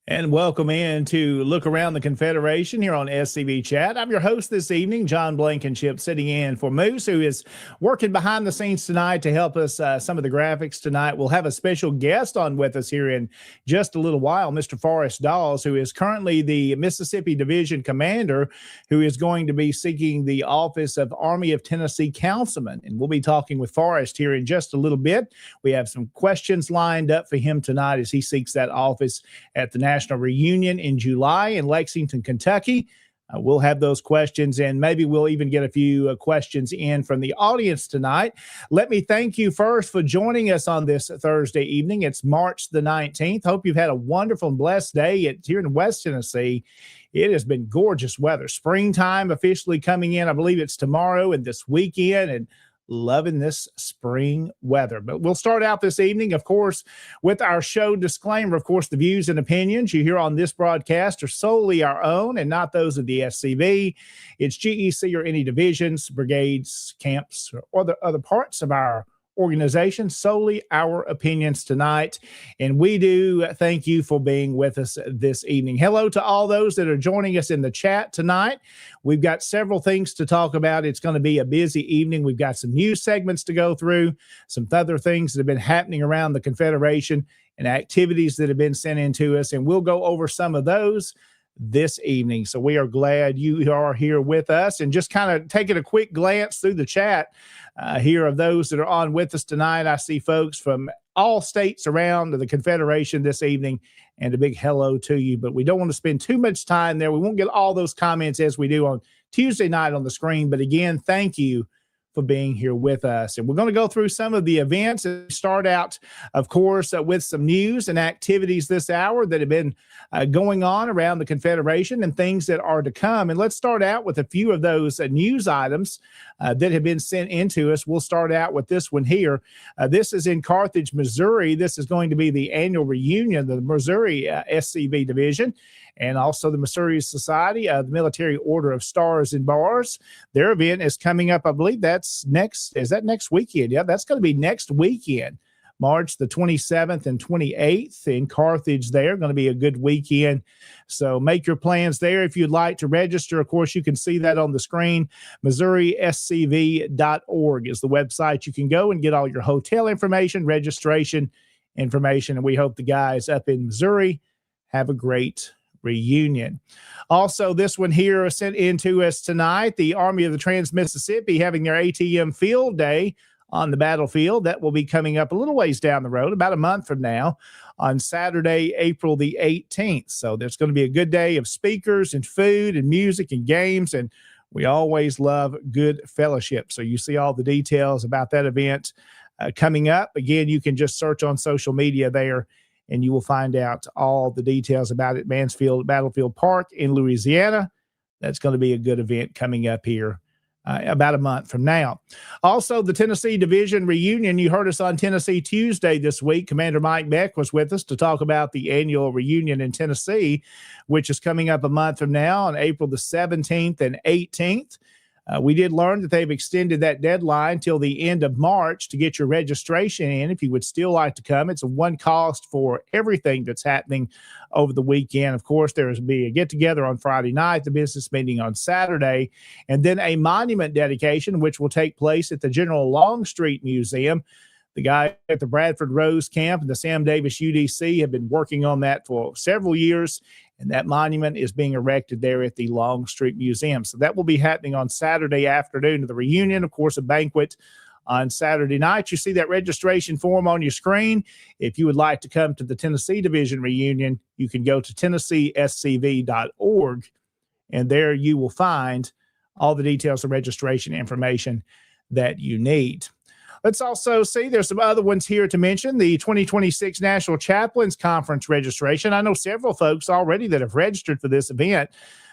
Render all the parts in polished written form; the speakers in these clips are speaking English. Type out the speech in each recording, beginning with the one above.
And welcome in to Look Around the Confederation here on SCV Chat. I'm your host this evening, John Blankenship, sitting in for Moose, who is working behind the scenes tonight to help us some of the graphics tonight. We'll have a special guest on with us here in just a little while, Mr. Forrest Daws, who is currently the Mississippi Division Commander, who is going to be seeking the office of Army of Tennessee Councilman. And we'll be talking with Forrest here in just a little bit. We have some questions lined up for him tonight as he seeks that office at the National Reunion in July in Lexington, Kentucky. We'll have those questions, and maybe we'll even get a few questions in from the audience tonight. Let me thank you first for joining us on this Thursday evening. It's March the 19th. Hope you've had a wonderful and blessed day here in West Tennessee. It has been gorgeous weather. Springtime officially coming in. I believe it's tomorrow and this weekend, and loving this spring weather. But we'll start out this evening, of course, with our show disclaimer. Of course, the views and opinions you hear on this broadcast are solely our own and not those of the SCV, its GEC, or any divisions, brigades, camps, or the other parts of our organization. Solely our opinions tonight, and we do thank you for being with us this evening. Hello to all those that are joining us in the chat tonight. We've got several things to talk about. It's going to be a busy evening. We've got some news segments to go through, some other things that have been happening around the Confederation and activities that have been sent in to us, and we'll go over some of those this evening. So we are glad you are here with us, and just kind of taking a quick glance through the chat here of those that are on with us tonight. I see folks from all states around the Confederation this evening, and a big hello to you. But we don't want to spend too much time there. We won't get all those comments as we do on Tuesday night on the screen. But again, thank you for being here with us. And we're going to go through some of the events and start out, of course, with some news and activities this hour that have been going on around the Confederation and things that are to come. And let's start out with a few of those news items that have been sent into us. We'll start out with this one here. This is in Carthage, Missouri. This is going to be the annual reunion of the Missouri SCV Division, and also the Missouri Society of the Military Order of Stars and Bars. Their event is coming up, I believe that's next. Is that next weekend? Yeah, that's going to be next weekend, March the 27th and 28th in Carthage there. Going to be a good weekend. So make your plans there. If you'd like to register, of course, you can see that on the screen. MissouriSCV.org is the website. You can go and get all your hotel information, registration information, and we hope the guys up in Missouri have a great reunion. Also, this one here sent in to us tonight, the Army of the Trans-Mississippi having their ATM field day on the battlefield. That will be coming up a little ways down the road, about a month from now, on Saturday, April the 18th. So there's going to be a good day of speakers and food and music and games, and we always love good fellowship. So you see all the details about that event coming up. Again, you can just search on social media there, and you will find out all the details about it. Mansfield Battlefield Park in Louisiana. That's going to be a good event coming up here about a month from now. Also, the Tennessee Division Reunion. You heard us on Tennessee Tuesday this week. Commander Mike Beck was with us to talk about the annual reunion in Tennessee, which is coming up a month from now on April the 17th and 18th. We did learn that they've extended that deadline till the end of March to get your registration in. If you would still like to come, it's a one cost for everything that's happening over the weekend. Of course, there will be a get-together on Friday night, the business meeting on Saturday, and then a monument dedication, which will take place at the General Longstreet Museum. The guy at the Bradford Rose Camp and the Sam Davis UDC have been working on that for several years, and that monument is being erected there at the Longstreet Museum. So that will be happening on Saturday afternoon of the reunion. Of course, a banquet on Saturday night. You see that registration form on your screen. If you would like to come to the Tennessee Division Reunion, you can go to TennesseeSCV.org, and there you will find all the details of registration information that you need. Let's also see there's some other ones here to mention. The 2026 National Chaplains Conference registration. I know several folks already that have registered for this event.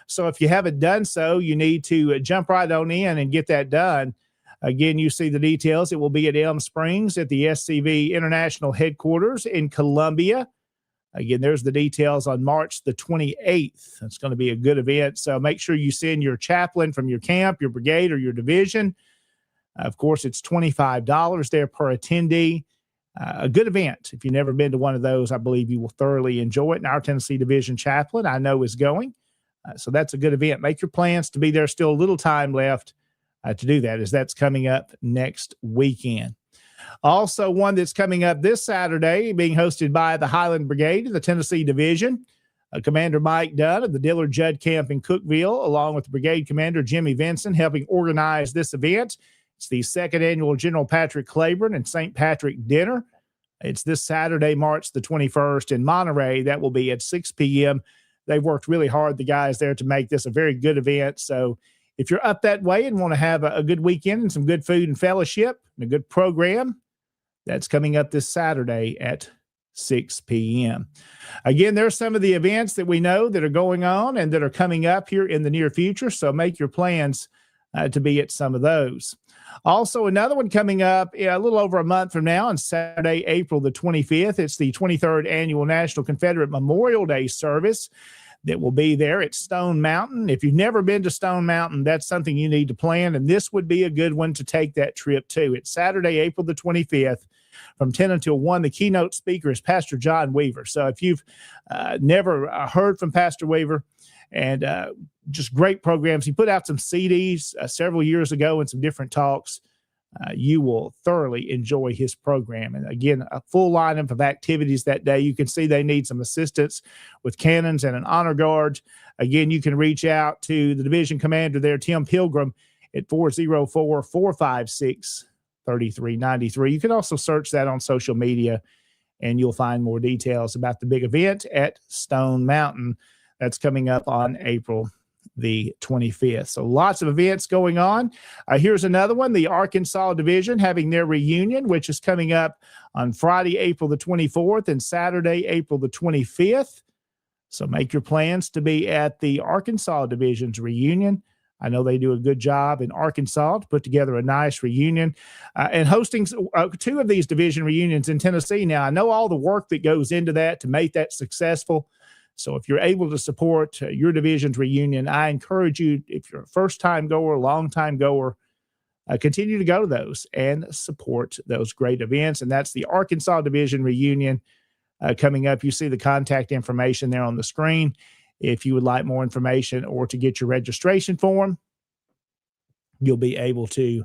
So if you haven't done so, you need to jump right on in and get that done. Again, you see the details. It will be at Elm Springs at the SCV International Headquarters in Columbia. Again, there's the details on March the 28th. It's going to be a good event. So make sure you send your chaplain from your camp, your brigade, or your division. Of course, it's $25 there per attendee. a good event. If you've never been to one of those, I believe you will thoroughly enjoy it. And our Tennessee Division chaplain, I know, is going. So that's a good event. Make your plans to be there. Still a little time left to do that, as that's coming up next weekend. Also, one that's coming up this Saturday, being hosted by the Highland Brigade of the Tennessee Division. Commander Mike Dunn of the Dillard Judd Camp in Cookeville, along with Brigade Commander Jimmy Vinson, helping organize this event. It's the second annual General Patrick Claiborne and St. Patrick Dinner. It's this Saturday, March the 21st in Monterey. That will be at 6 p.m. They've worked really hard, the guys there, to make this a very good event. So if you're up that way and want to have a good weekend and some good food and fellowship and a good program, that's coming up this Saturday at 6 p.m. Again, there's some of the events that we know that are going on and that are coming up here in the near future. So make your plans to be at some of those. Also, another one coming up a little over a month from now on Saturday, April the 25th. It's the 23rd Annual National Confederate Memorial Day service that will be there at Stone Mountain. If you've never been to Stone Mountain, that's something you need to plan, and this would be a good one to take that trip to. It's Saturday, April the 25th. From 10 until 1, the keynote speaker is Pastor John Weaver. So if you've never heard from Pastor Weaver, and just great programs, he put out some CDs several years ago and some different talks. You will thoroughly enjoy his program. And again, a full lineup of activities that day. You can see they need some assistance with cannons and an honor guard. Again, you can reach out to the division commander there, Tim Pilgrim, at 404-456-3393. You can also search that on social media, and you'll find more details about the big event at Stone Mountain. That's coming up on April the 25th. So lots of events going on. Here's another one, the Arkansas Division having their reunion, which is coming up on Friday, April the 24th and Saturday, April the 25th. So make your plans to be at the Arkansas Division's reunion. I know they do a good job in Arkansas to put together a nice reunion and hosting two of these division reunions in Tennessee. Now, I know all the work that goes into that to make that successful. So if you're able to support your division's reunion, I encourage you, if you're a first-time goer, long-time goer, continue to go to those and support those great events. And that's the Arkansas Division reunion coming up. You see the contact information there on the screen. If you would like more information or to get your registration form, you'll be able to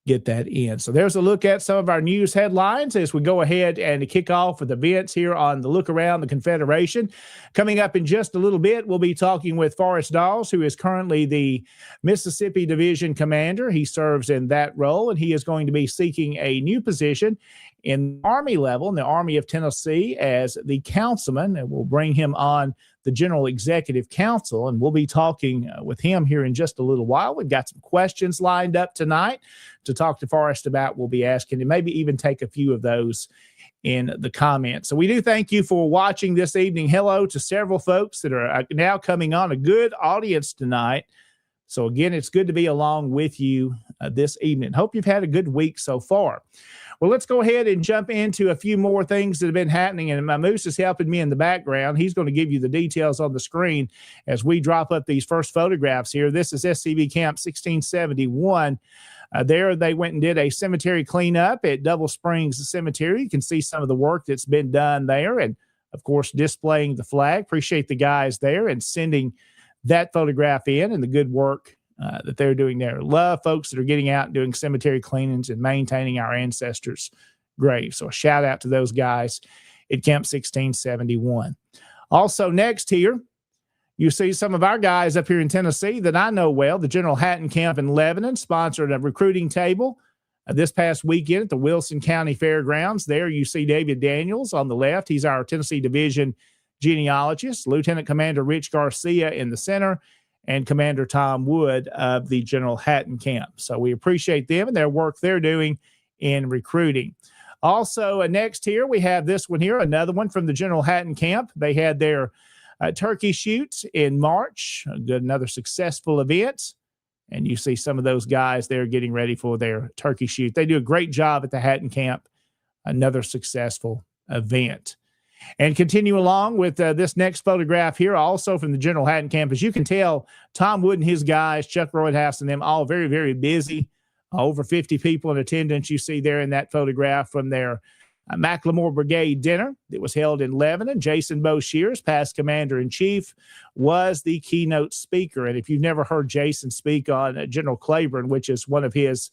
get that in. So there's a look at some of our news headlines as we go ahead and kick off with events here on the Look Around the Confederation. Coming up in just a little bit, we'll be talking with Forrest Daws, who is currently the Mississippi Division Commander. He serves in that role, and he is going to be seeking a new position in the Army level, in the Army of Tennessee, as the councilman, and we'll bring him on the General Executive Council, and we'll be talking with him here in just a little while. We've got some questions lined up tonight to talk to Forrest about. We'll be asking, and maybe even take a few of those in the comments. So we do thank you for watching this evening. Hello to several folks that are now coming on, a good audience tonight. So again, it's good to be along with you this evening. Hope you've had a good week so far. Well, let's go ahead and jump into a few more things that have been happening. And my moose is helping me in the background. He's going to give you the details on the screen as we drop up these first photographs here. This is SCV Camp 1671. There they went and did a cemetery cleanup at Double Springs Cemetery. You can see some of the work that's been done there. And, of course, displaying the flag. Appreciate the guys there and sending that photograph in and the good work that they're doing there. Love folks that are getting out and doing cemetery cleanings and maintaining our ancestors' graves. So a shout out to those guys at Camp 1671. Also next here, you see some of our guys up here in Tennessee that I know well. The General Hatton Camp in Lebanon sponsored a recruiting table this past weekend at the Wilson County Fairgrounds. There you see David Daniels on the left. He's our Tennessee Division genealogist. Lieutenant Commander Rich Garcia in the center, and Commander Tom Wood of the General Hatton Camp. So we appreciate them and their work they're doing in recruiting. Also, next here, we have this one here, another one from the General Hatton Camp. They had their turkey shoot in March, another successful event. And you see some of those guys there getting ready for their turkey shoot. They do a great job at the Hatton Camp, another successful event. And continue along with this next photograph here, also from the General Hatton Camp. As you can tell, Tom Wood and his guys, Chuck Roydhouse and them, all very, very busy. Over 50 people in attendance you see there in that photograph from their McLemore Brigade dinner that was held in Lebanon. Jason Boshears, past Commander-in-Chief, was the keynote speaker. And if you've never heard Jason speak on General Claiborne, which is one of his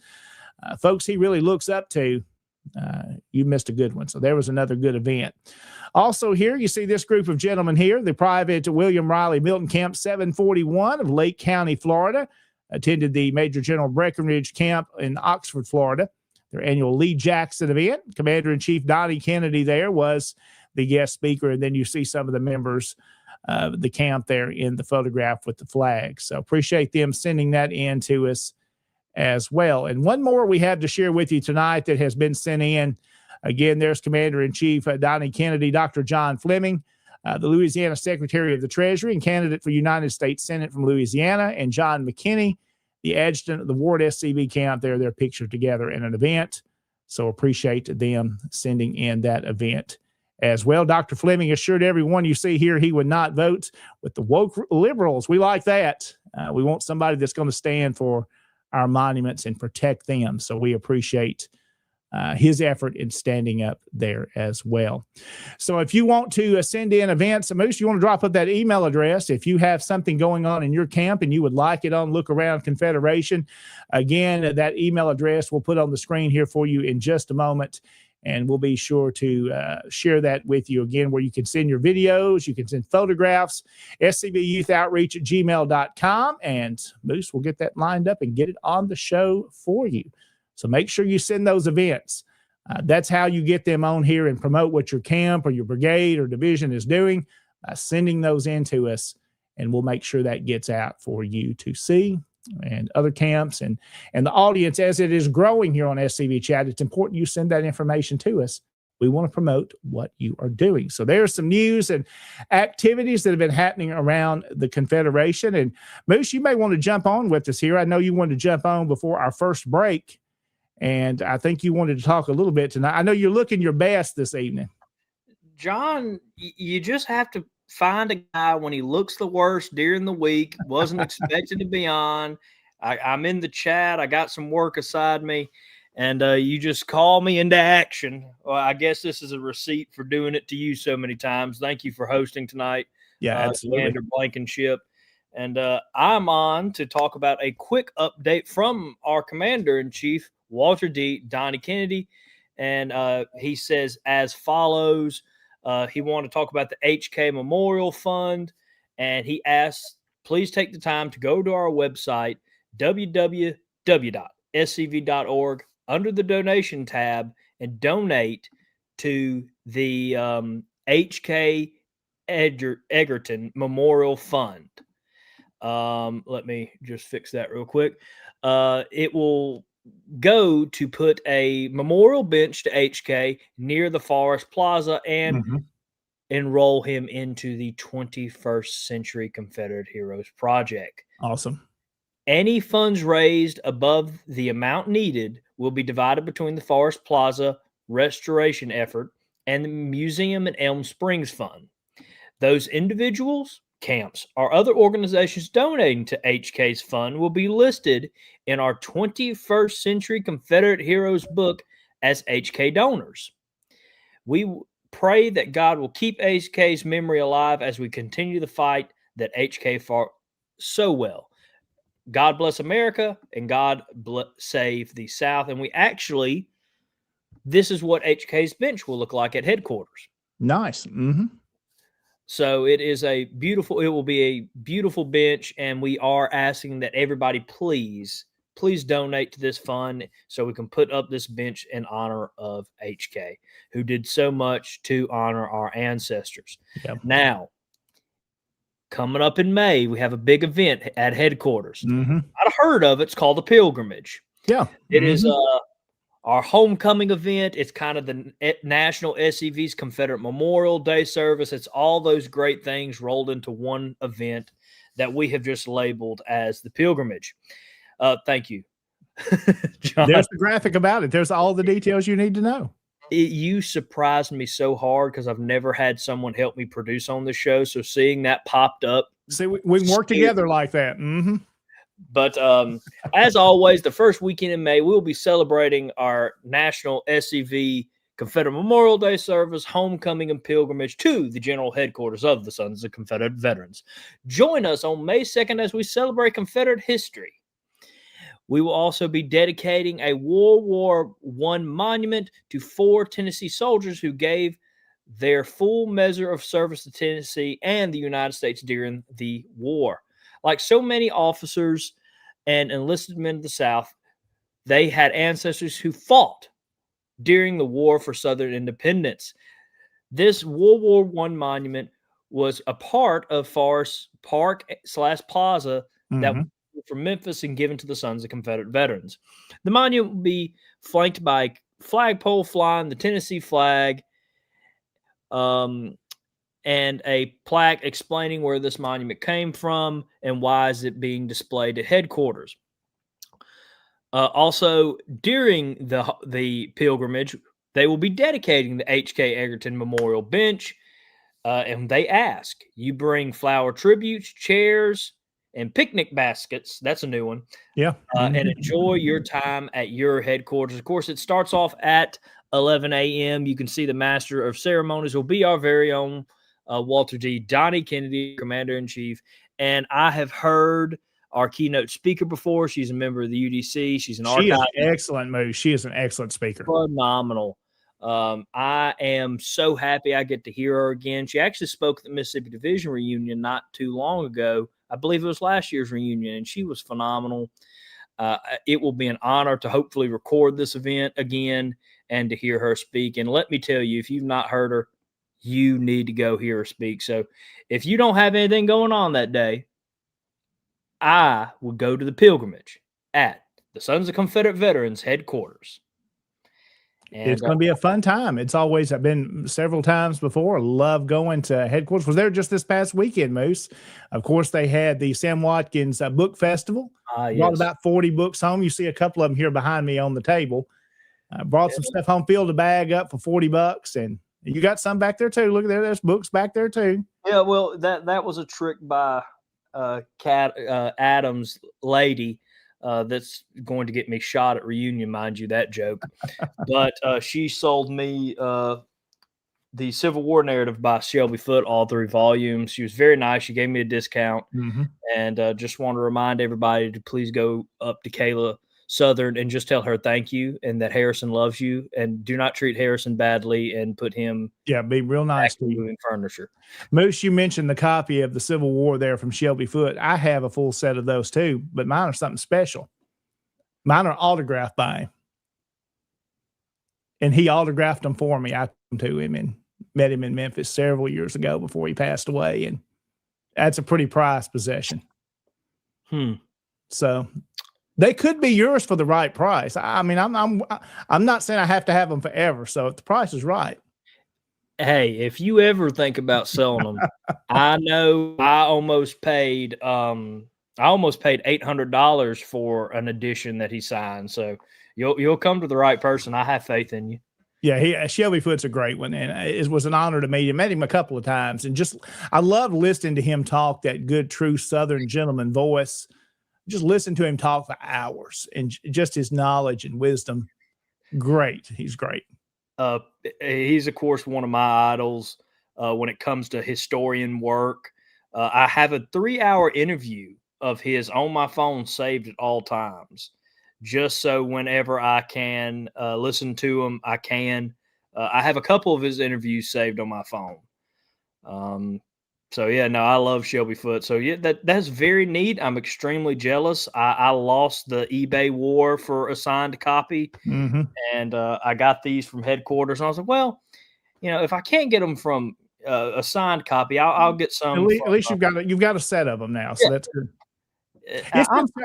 folks he really looks up to, you missed a good one. So there was another good event. Also here, you see this group of gentlemen here, the Private William Riley Milton Camp 741 of Lake County, Florida, attended the Major General Breckinridge Camp in Oxford, Florida, their annual Lee Jackson event. Commander-in-Chief Donnie Kennedy there was the guest speaker. And then you see some of the members of the camp there in the photograph with the flag. So appreciate them sending that in to us as well. And one more we have to share with you tonight that has been sent in. Again, there's Commander-in-Chief Donnie Kennedy, Dr. John Fleming, the Louisiana Secretary of the Treasury and candidate for United States Senate from Louisiana, and John McKinney, the adjutant of the Ward SCV camp there. They're pictured together in an event. So appreciate them sending in that event as well. Dr. Fleming assured everyone you see here he would not vote with the woke liberals. We like that. We want somebody that's going to stand for our monuments and protect them. So we appreciate his effort in standing up there as well. So if you want to send in events, Moose, you want to drop up that email address. If you have something going on in your camp and you would like it on Look Around Confederation, again, that email address we'll put on the screen here for you in just a moment. And we'll be sure to share that with you again, where you can send your videos, you can send photographs, scvyouthoutreach@gmail.com. And Moose will get that lined up and get it on the show for you. So make sure you send those events. That's how you get them on here and promote what your camp or your brigade or division is doing, by sending those in to us, and we'll make sure that gets out for you to see, and other camps and the audience as it is growing here on SCV Chat. It's important you send that information to us. We want to promote what you are doing. So there's some news and activities that have been happening around the Confederation. And Moose, you may want to jump on with us here. I know you wanted to jump on before our first break, and I think you wanted to talk a little bit tonight. I know you're looking your best this evening. John, you just have to find a guy when he looks the worst during the week. Wasn't expected to be on. I'm in the chat. I got some work aside me, and you just call me into action. Well, I guess this is a receipt for doing it to you so many times. Thank you for hosting tonight. Yeah, absolutely. Commander Blankenship. And I'm on to talk about a quick update from our Commander-in-Chief, Walter D. Donnie Kennedy. And he says as follows. He wanted to talk about the HK Memorial Fund, and he asks, please take the time to go to our website, www.scv.org, under the donation tab, and donate to the HK Egerton Memorial Fund. Let me just fix that real quick. It will go to put a memorial bench to HK near the Forrest Plaza and enroll him into the 21st Century Confederate Heroes Project. Awesome. Any funds raised above the amount needed will be divided between the Forrest Plaza restoration effort and the Museum and Elm Springs Fund. Those individuals, camps, or other organizations donating to HK's fund will be listed in our 21st Century Confederate Heroes book as HK donors. We pray that God will keep HK's memory alive as we continue the fight that HK fought so well. God bless America, and God save the South. And we actually, this is what HK's bench will look like at headquarters. Nice. So it is a beautiful, it will be a beautiful bench, and we are asking that everybody please donate to this fund so we can put up this bench in honor of HK, who did so much to honor our ancestors. Yep. Now, coming up in May, we have a big event at headquarters. I've heard of it. It's called the Pilgrimage. Yeah. It is our homecoming event. It's kind of the National SCV's Confederate Memorial Day service. It's all those great things rolled into one event that we have just labeled as the Pilgrimage. Thank you, John. There's the graphic about it. There's all the details you need to know. You surprised me so hard because I've never had someone help me produce on the show. So seeing that popped up. See, we can work together like that. But as always, the first weekend in May, we'll be celebrating our National SCV Confederate Memorial Day service, homecoming, and pilgrimage to the general headquarters of the Sons of Confederate Veterans. Join us on May 2nd as we celebrate Confederate history. We will also be dedicating a World War I monument to 4 Tennessee soldiers who gave their full measure of service to Tennessee and the United States during the war. Like so many officers and enlisted men of the South, they had ancestors who fought during the war for Southern independence. This World War I monument was a part of Forrest Park/Plaza that was from Memphis and given to the Sons of Confederate Veterans. The monument will be flanked by a flagpole flying the Tennessee flag, and a plaque explaining where this monument came from and why is it being displayed at headquarters. Also, during the pilgrimage, they will be dedicating the H.K. Egerton Memorial Bench, and they ask you bring flower tributes, chairs, and picnic baskets. That's a new one. Yeah. And enjoy your time at your headquarters. Of course, it starts off at 11 a.m. You can see the Master of Ceremonies will be our very own Walter D. Donnie Kennedy, Commander-in-Chief. And I have heard our keynote speaker before. She's a member of the UDC. She's an archivist. Excellent, Moose. She is an excellent speaker. Phenomenal. I am so happy I get to hear her again. She actually spoke at the Mississippi Division reunion not too long ago. I believe it was last year's reunion, and she was phenomenal. It will be an honor to hopefully record this event again and to hear her speak. And let me tell you, if you've not heard her, you need to go hear her speak. So if you don't have anything going on that day, I will go to the pilgrimage at the Sons of Confederate Veterans headquarters. And it's going to be a fun time. It's always, I've been several times before. Love going to headquarters. Was there just this past weekend, Moose. Of course, they had the Sam Watkins Book Festival. Brought about 40 books home. You see a couple of them here behind me on the table. Brought some stuff home, filled a bag up for $40, and you got some back there too. Look at there. There's books back there too. Yeah, well, that was a trick by Adam's lady. That's going to get me shot at reunion, mind you, that joke. But she sold me the Civil War narrative by Shelby Foote, all 3 volumes. She was very nice. She gave me a discount. And just want to remind everybody to please go up to Kayla Southern and just tell her thank you and that Harrison loves you, and do not treat Harrison badly and put him be real nice to moving furniture. Moose, you mentioned the copy of the Civil War there from Shelby Foote. I have a full set of those too, but mine are something special. Mine are autographed by him, and he autographed them for me. I came to him and met him in Memphis several years ago before he passed away, and that's a pretty prized possession. So they could be yours for the right price. I mean, I'm not saying I have to have them forever. So if the price is right. Hey, if you ever think about selling them, I know I almost paid $800 for an edition that he signed. So you'll come to the right person. I have faith in you. Yeah, Shelby Foote's a great one, and it was an honor to meet him. Met him a couple of times, and I love listening to him talk, that good, true Southern gentleman voice. Just listen to him talk for hours, and just his knowledge and wisdom. Great. He's great. He's, of course, one of my idols when it comes to historian work. I have a 3-hour interview of his on my phone saved at all times, just so whenever I can listen to him, I can. I have a couple of his interviews saved on my phone. So yeah, no, I love Shelby Foote. So yeah, that's very neat. I'm extremely jealous. I lost the eBay war for a signed copy, and I got these from headquarters. And I was like, well, if I can't get them from a signed copy, I'll get some. At least you've got a set of them now, so that's good.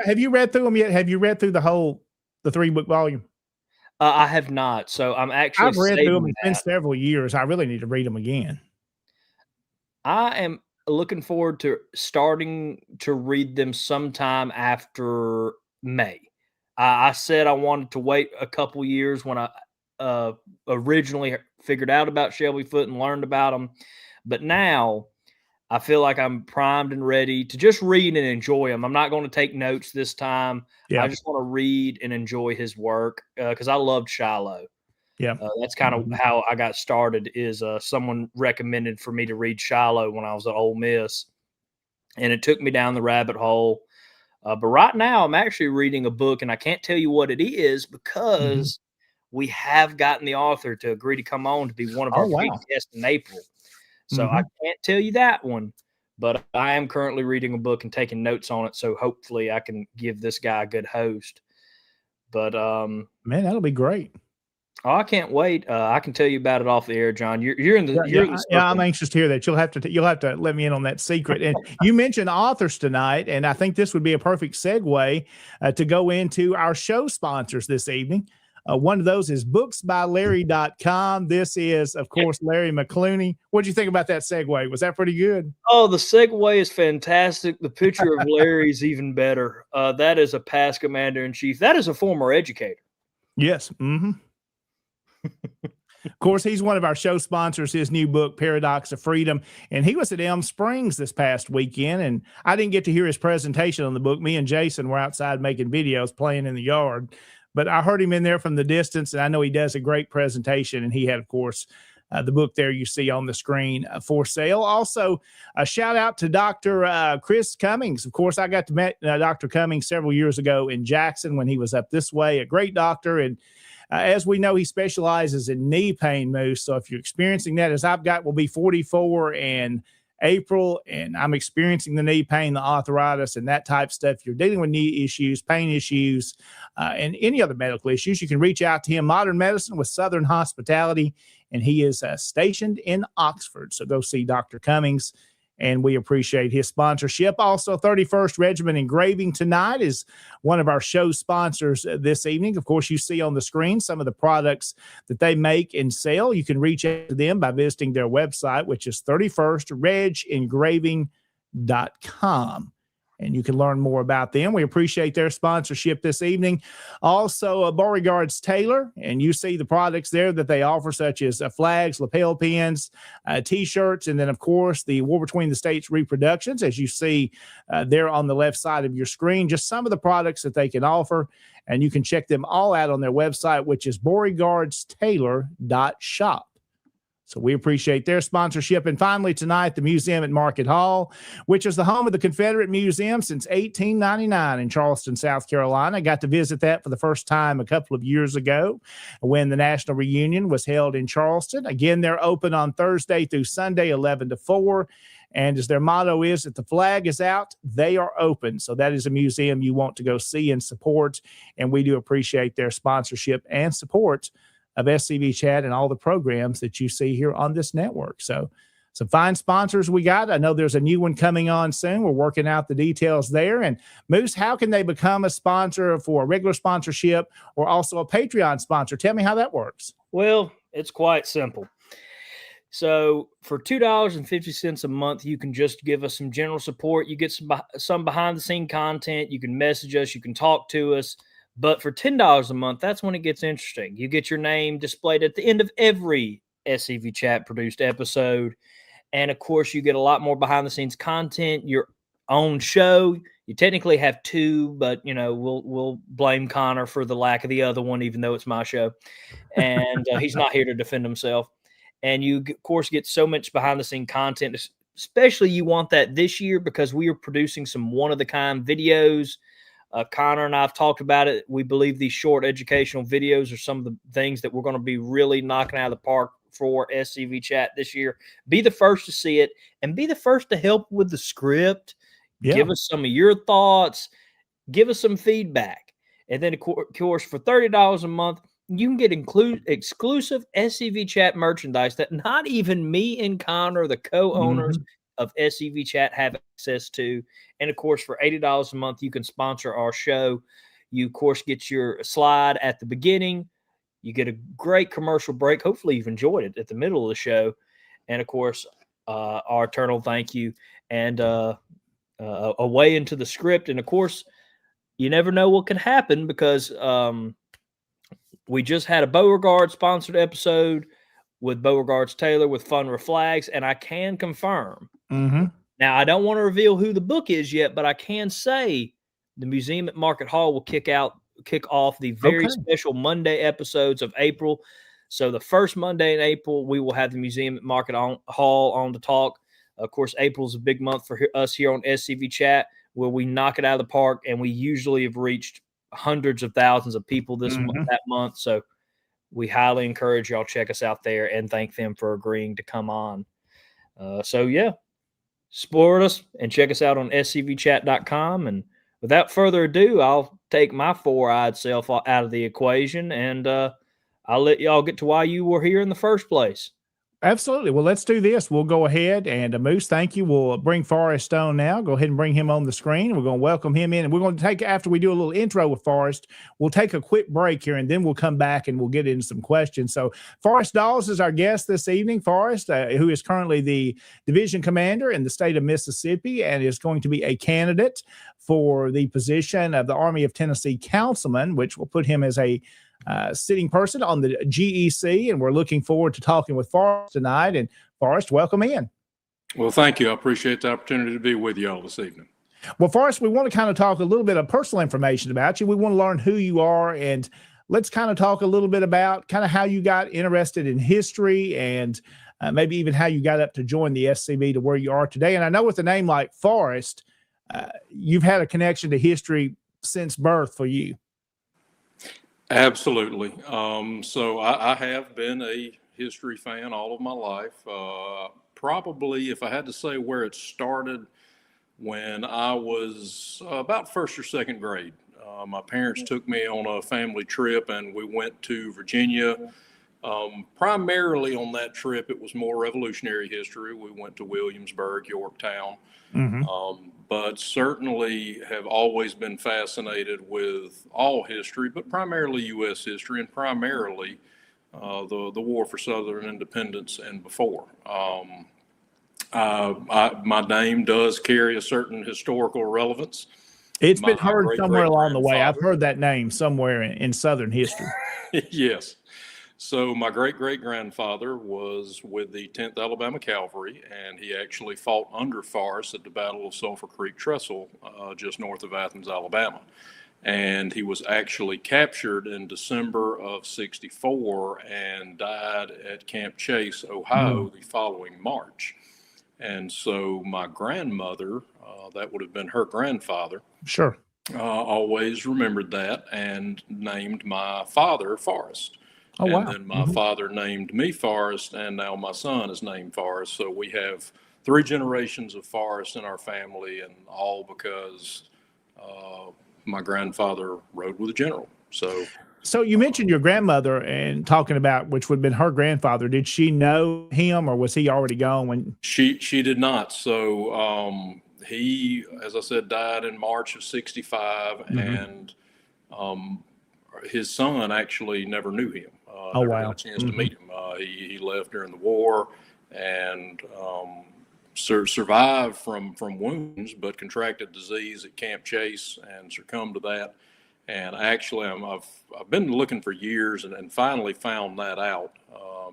Have you read through them yet? Have you read through the 3-book volume? I have not. So I've read through them. It's been several years. I really need to read them again. I am looking forward to starting to read them sometime after May. I said I wanted to wait a couple years when I originally figured out about Shelby Foote and learned about him. But now I feel like I'm primed and ready to just read and enjoy him. I'm not going to take notes this time. I just want to read and enjoy his work because I loved Shiloh. Yeah. That's kind of how I got started. Is someone recommended for me to read Shiloh when I was at Ole Miss, and it took me down the rabbit hole. But right now, I'm actually reading a book, and I can't tell you what it is because we have gotten the author to agree to come on to be one of Oh, our wow. big guests in April. So I can't tell you that one, but I am currently reading a book and taking notes on it. So hopefully I can give this guy a good host. But man, that'll be great. oh, I can't wait. I can tell you about it off the air, John. You're in the Yeah, I'm anxious to hear that. You'll have to let me in on that secret. And you mentioned authors tonight, and I think this would be a perfect segue to go into our show sponsors this evening. One of those is booksbylarry.com. This is, of course, Larry McClooney. What did you think about that segue? Was that pretty good? Oh, the segue is fantastic. The picture of Larry is even better. That is a past commander-in-chief. That is a former educator. Yes. Of course, he's one of our show sponsors, his new book, Paradox of Freedom. And he was at Elm Springs this past weekend, and I didn't get to hear his presentation on the book. Me and Jason were outside making videos, playing in the yard. But I heard him in there from the distance, and I know he does a great presentation. And he had, of course, the book there you see on the screen for sale. Also, a shout out to Dr. Chris Cummings. Of course, I got to meet Dr. Cummings several years ago in Jackson when he was up this way, a great doctor. And as we know, he specializes in knee pain, Moose. So if you're experiencing that, as I've got, will be 44 in April, and I'm experiencing the knee pain, the arthritis, and that type of stuff. If you're dealing with knee issues, pain issues, and any other medical issues, you can reach out to him. Modern Medicine with Southern Hospitality, and he is stationed in Oxford. So go see Dr. Cummings, and we appreciate his sponsorship. Also, 31st Regiment Engraving tonight is one of our show sponsors this evening. Of course, you see on the screen some of the products that they make and sell. You can reach out to them by visiting their website, which is 31stregengraving.com. And you can learn more about them. We appreciate their sponsorship this evening. Also, Beauregard's Tailor, and you see the products there that they offer, such as flags, lapel pins, T-shirts, and then, of course, the War Between the States reproductions, as you see there on the left side of your screen. Just some of the products that they can offer, and you can check them all out on their website, which is beauregardstailor.shop. So we appreciate their sponsorship. And finally, tonight, the museum at Market Hall, which is the home of the Confederate Museum since 1899 in Charleston, South Carolina. I got to visit that for the first time a couple of years ago when the National Reunion was held in Charleston. Again, they're open on Thursday through Sunday, 11 to 4. And as their motto is, if the flag is out, they are open. So that is a museum you want to go see and support. And we do appreciate their sponsorship and support of SCV Chat and all the programs that you see here on this network. So some fine sponsors we got. I know there's a new one coming on soon. We're working out the details there. And Moose, how can they become a sponsor for a regular sponsorship or also a Patreon sponsor? Tell me how that works. Well, it's quite simple. So for $2.50 a month, you can just give us some general support. You get some behind the scene content. You can message us. You can talk to us. But for $10 a month, that's when it gets interesting. You get your name displayed at the end of every SCV Chat produced episode. And of course, you get a lot more behind the scenes content, your own show. You technically have two, but we'll blame Connor for the lack of the other one, even though it's my show. And he's not here to defend himself. And you, of course, get so much behind the scene content, especially you want that this year because we are producing some one of the kind videos. Connor and I have talked about it. We believe these short educational videos are some of the things that we're going to be really knocking out of the park for SCV Chat this year. Be the first to see it and be the first to help with the script. Yeah. Give us some of your thoughts. Give us some feedback. And then, of course, for $30 a month, you can get exclusive SCV Chat merchandise that not even me and Connor, the co-owners of SCV Chat, have access to. And of course, for $80 a month, you can sponsor our show. You, of course, get your slide at the beginning. You get a great commercial break. Hopefully you've enjoyed it at the middle of the show. And of course, our eternal thank you and a way into the script. And of course, you never know what can happen because we just had a Beauregard sponsored episode with Beauregard's Tailor with Fun with Flags. And I can confirm. Now, I don't want to reveal who the book is yet, but I can say the museum at Market Hall will kick off the very special Monday episodes of April. So the first Monday in April, we will have the Museum at Market Hall on to talk. Of course, April is a big month for us here on SCV Chat, where we knock it out of the park, and we usually have reached hundreds of thousands of people that month. So we highly encourage y'all check us out there and thank them for agreeing to come on. Support us and check us out on scvchat.com. And without further ado, I'll take my four-eyed self out of the equation, and I'll let y'all get to why you were here in the first place. Absolutely. Well, let's do this. We'll go ahead and Moose, thank you. We'll bring Forrest on now. Go ahead and bring him on the screen. We're going to welcome him in, and we're going to take, after we do a little intro with Forrest, we'll take a quick break here, and then we'll come back and we'll get into some questions. So Forrest Daws is our guest this evening. Forrest, who is currently the division commander in the state of Mississippi and is going to be a candidate for the position of the Army of Tennessee Councilman, which will put him as a sitting person on the GEC, and we're looking forward to talking with Forrest tonight. And Forrest, welcome in. Well, thank you. I appreciate the opportunity to be with you all this evening. Well, Forrest, we want to kind of talk a little bit of personal information about you. We want to learn who you are, and let's kind of talk a little bit about kind of how you got interested in history, and maybe even how you got up to join the SCV to where you are today. And I know with a name like Forrest, you've had a connection to history since birth for you. Absolutely. So I have been a history fan all of my life. Probably, if I had to say where it started, when I was about first or second grade. My parents took me on a family trip, and we went to Virginia. Primarily on that trip, it was more revolutionary history. We went to Williamsburg, Yorktown. But certainly have always been fascinated with all history, but primarily U.S. history, and primarily the War for Southern Independence and before. My name does carry a certain historical relevance. It's been heard somewhere along the way. I've heard that name somewhere in Southern history. Yes. So my great-great-grandfather was with the 10th Alabama Cavalry, and he actually fought under Forrest at the Battle of Sulphur Creek Trestle, just north of Athens, Alabama. And he was actually captured in December of '64 and died at Camp Chase, Ohio, the following March. And so my grandmother, that would have been her grandfather, sure, always remembered that and named my father Forrest. Oh, wow. And then my father named me Forrest, and now my son is named Forrest. So we have 3 generations of Forrest in our family, and all because my grandfather rode with a general. So you mentioned your grandmother and talking about which would have been her grandfather. Did she know him, or was he already gone when? She did not. So he, as I said, died in March of '65, and his son actually never knew him. Never got a chance to meet him. He left during the war and survived from wounds, but contracted disease at Camp Chase and succumbed to that. And actually, I've been looking for years and finally found that out.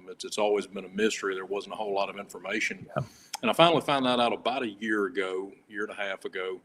It's always been a mystery. There wasn't a whole lot of information. Yeah. And I finally found that out about a year and a half ago.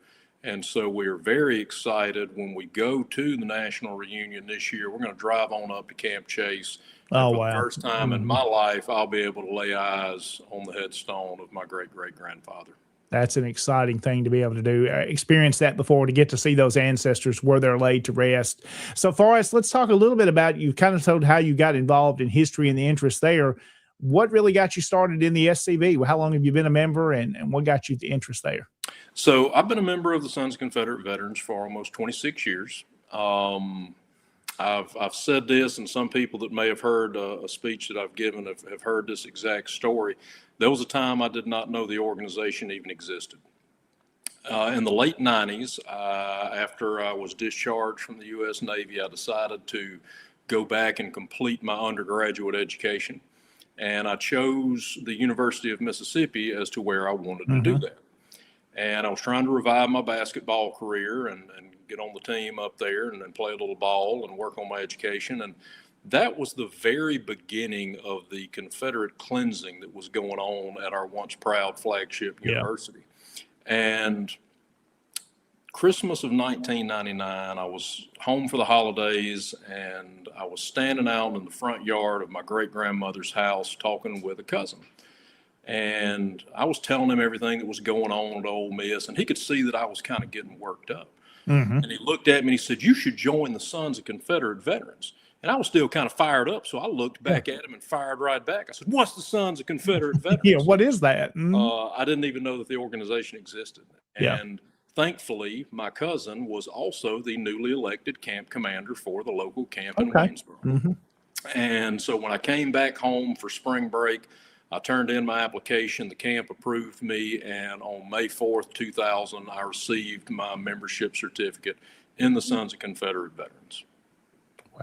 And so we're very excited when we go to the national reunion this year. We're going to drive on up to Camp Chase. Oh, for wow. the first time in my life, I'll be able to lay eyes on the headstone of my great-great-grandfather. That's an exciting thing to be able to do. Experience that before, to get to see those ancestors where they're laid to rest. So, Forrest, let's talk a little bit about, you kind of told how you got involved in history and the interest there. What really got you started in the SCV? How long have you been a member, and what got you the interest there? So I've been a member of the Sons of Confederate Veterans for almost 26 years. I've said this, and some people that may have heard a speech that I've given have heard this exact story. There was a time I did not know the organization even existed. In the late 90s, after I was discharged from the U.S. Navy, I decided to go back and complete my undergraduate education. And I chose the University of Mississippi as to where I wanted to do that. And I was trying to revive my basketball career and get on the team up there and play a little ball and work on my education. And that was the very beginning of the Confederate cleansing that was going on at our once proud flagship university. And Christmas of 1999, I was home for the holidays, and I was standing out in the front yard of my great-grandmother's house talking with a cousin. And I was telling him everything that was going on at Ole Miss, and he could see that I was kind of getting worked up. Mm-hmm. And he looked at me and he said, "You should join the Sons of Confederate Veterans." And I was still kind of fired up, so I looked back at him and fired right back. I said, "What's the Sons of Confederate Veterans?" Yeah, what is that? Mm-hmm. I didn't even know that the organization existed. Yeah. And thankfully, my cousin was also the newly elected camp commander for the local camp in Waynesboro. Mm-hmm. And so when I came back home for spring break, I turned in my application. The camp approved me, and on May 4th, 2000, I received my membership certificate in the Sons of Confederate Veterans.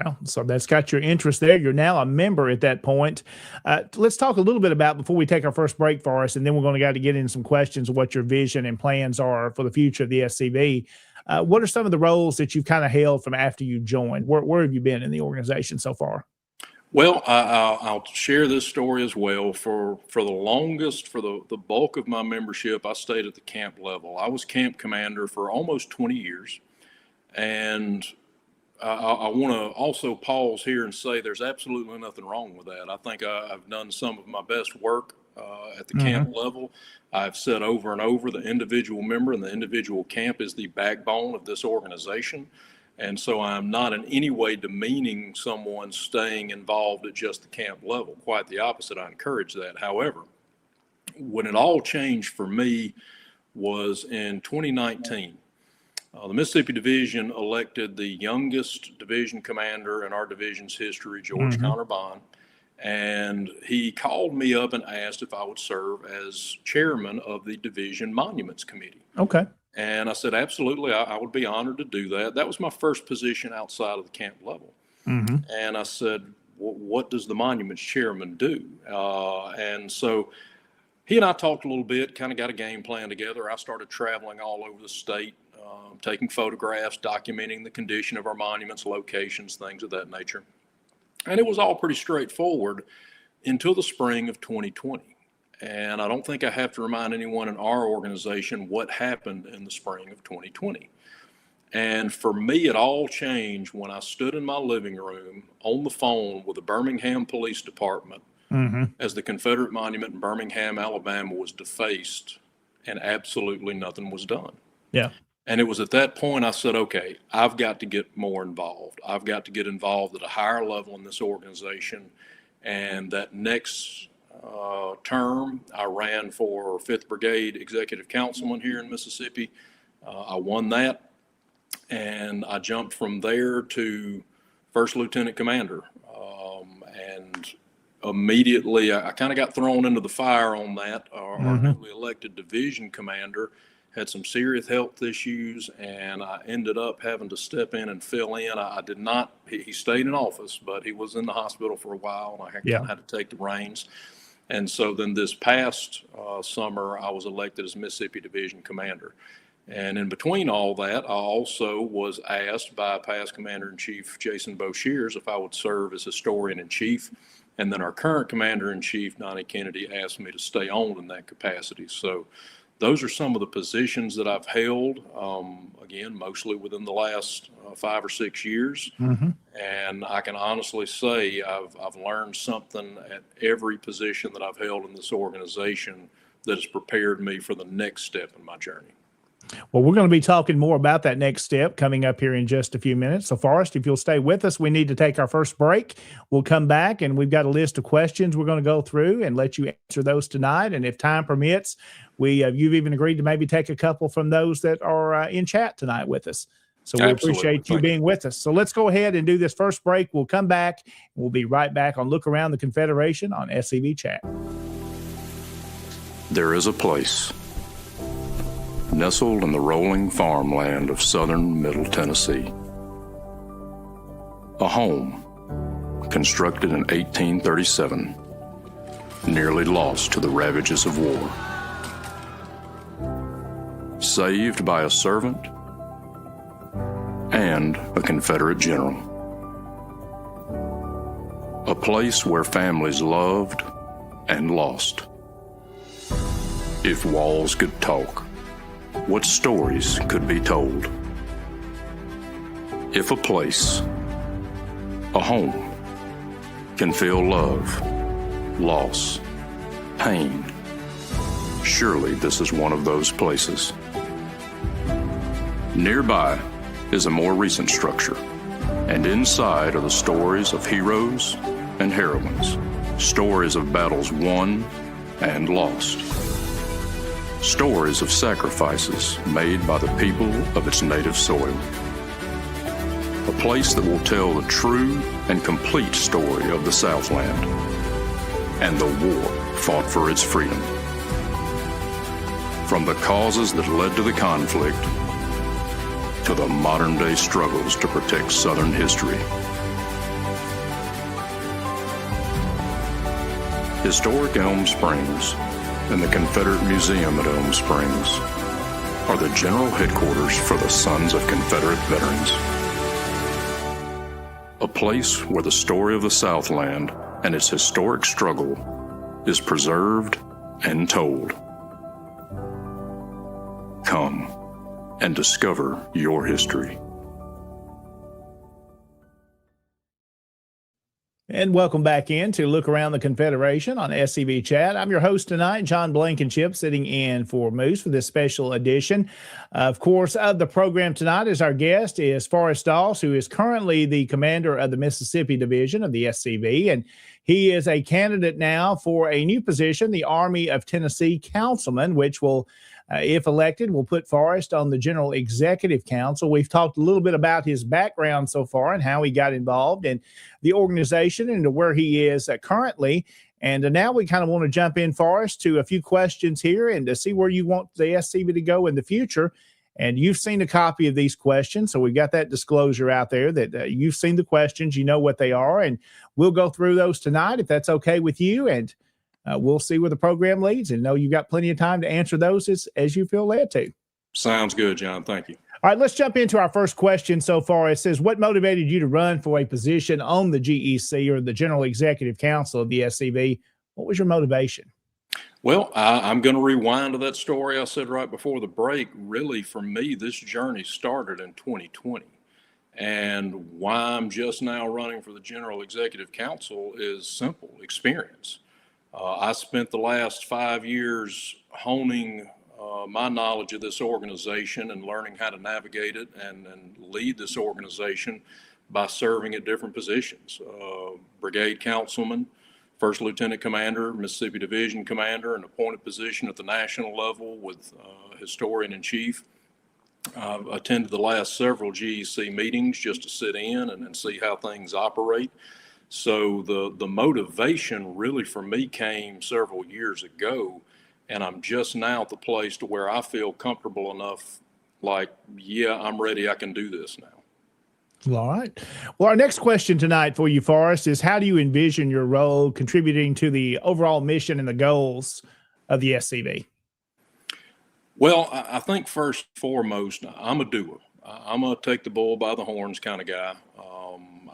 Well, so that's got your interest there. You're now a member at that point. Let's talk a little bit about, before we take our first break, Forrest, and then we're going to get in some questions of what your vision and plans are for the future of the SCV. What are some of the roles that you've kind of held from after you joined? Where have you been in the organization so far? Well, I'll share this story as well. For the longest, for the bulk of my membership, I stayed at the camp level. I was camp commander for almost 20 years. And I want to also pause here and say there's absolutely nothing wrong with that. I think I've done some of my best work at the camp level. I've said over and over, the individual member and the individual camp is the backbone of this organization. And so I'm not in any way demeaning someone staying involved at just the camp level. Quite the opposite. I encourage that. However, when it all changed for me was in 2019. The Mississippi Division elected the youngest division commander in our division's history, George Connor Bond, and he called me up and asked if I would serve as chairman of the Division Monuments Committee. Okay. And I said, absolutely, I would be honored to do that. That was my first position outside of the camp level. And I said, what does the monuments chairman do? And so he and I talked a little bit, kind of got a game plan together. I started traveling all over the state, taking photographs, documenting the condition of our monuments, locations, things of that nature. And it was all pretty straightforward until the spring of 2020. And I don't think I have to remind anyone in our organization what happened in the spring of 2020. And for me, it all changed when I stood in my living room on the phone with the Birmingham Police Department as the Confederate monument in Birmingham, Alabama was defaced and absolutely nothing was done. Yeah. And it was at that point I said, okay, I've got to get more involved. I've got to get involved at a higher level in this organization. And that next term, I ran for 5th Brigade Executive Councilman here in Mississippi. I won that. And I jumped from there to First Lieutenant Commander. And immediately I kind of got thrown into the fire on that. Our newly elected division commander had some serious health issues, and I ended up having to step in and fill in. I did not, he stayed in office, but he was in the hospital for a while, and I kind of had to take the reins. And so then this past summer, I was elected as Mississippi Division Commander. And in between all that, I also was asked by past Commander-in-Chief Jason Boshears if I would serve as Historian-in-Chief. And then our current Commander-in-Chief, Donnie Kennedy, asked me to stay on in that capacity. So those are some of the positions that I've held, again, mostly within the last 5 or 6 years. And I can honestly say I've learned something at every position that I've held in this organization that has prepared me for the next step in my journey. Well, we're going to be talking more about that next step coming up here in just a few minutes. So, Forrest, if you'll stay with us, we need to take our first break. We'll come back, and we've got a list of questions we're going to go through and let you answer those tonight. And if time permits, you've even agreed to maybe take a couple from those that are in chat tonight with us. So we appreciate you being with us. So let's go ahead and do this first break. We'll come back. We'll be right back on Look Around the Confederation on SCV Chat. There is a place nestled in the rolling farmland of southern Middle Tennessee. A home constructed in 1837, nearly lost to the ravages of war. Saved by a servant and a Confederate general. A place where families loved and lost. If walls could talk, what stories could be told. If a place, a home, can feel love, loss, pain, surely this is one of those places. Nearby is a more recent structure, and inside are the stories of heroes and heroines, stories of battles won and lost, stories of sacrifices made by the people of its native soil. A place that will tell the true and complete story of the Southland and the war fought for its freedom. From the causes that led to the conflict to the modern-day struggles to protect Southern history. Historic Elm Springs and the Confederate Museum at Elm Springs are the general headquarters for the Sons of Confederate Veterans. A place where the story of the Southland and its historic struggle is preserved and told. Come and discover your history. And welcome back in to Look Around the Confederation on SCV Chat. I'm your host tonight, John Blankenship, sitting in for Moose for this special edition. Of course, of the program tonight is our guest is Forrest Daws, who is currently the commander of the Mississippi Division of the SCV, and he is a candidate now for a new position, the Army of Tennessee Councilman, which will if elected, will put Forrest on the General Executive Council. We've talked a little bit about his background so far and how he got involved in the organization and to where he is currently. And now we kind of want to jump in, Forrest, to a few questions here and to see where you want the SCV to go in the future. And you've seen a copy of these questions, so we've got that disclosure out there that you've seen the questions, you know what they are, and we'll go through those tonight if that's okay with you. And we'll see where the program leads, and know you've got plenty of time to answer those as you feel led to. Sounds good, John. Thank you. All right, let's jump into our first question so far. It says, what motivated you to run for a position on the GEC or the General Executive Council of the SCV? What was your motivation? Well, I'm going to rewind to that story I said right before the break. Really, for me, this journey started in 2020. And why I'm just now running for the General Executive Council is simple: experience. I spent the last 5 years honing my knowledge of this organization and learning how to navigate it and lead this organization by serving at different positions. Brigade Councilman, First Lieutenant Commander, Mississippi Division Commander, an appointed position at the national level with Historian-in-Chief. I've attended the last several GEC meetings just to sit in and see how things operate. So the motivation really for me came several years ago, and I'm just now at the place to where I feel comfortable enough, like, yeah, I'm ready, I can do this now. All right. Well, our next question tonight for you, Forrest, is how do you envision your role contributing to the overall mission and the goals of the SCV? Well, I think first and foremost, I'm a doer. I'm a take the bull by the horns kind of guy.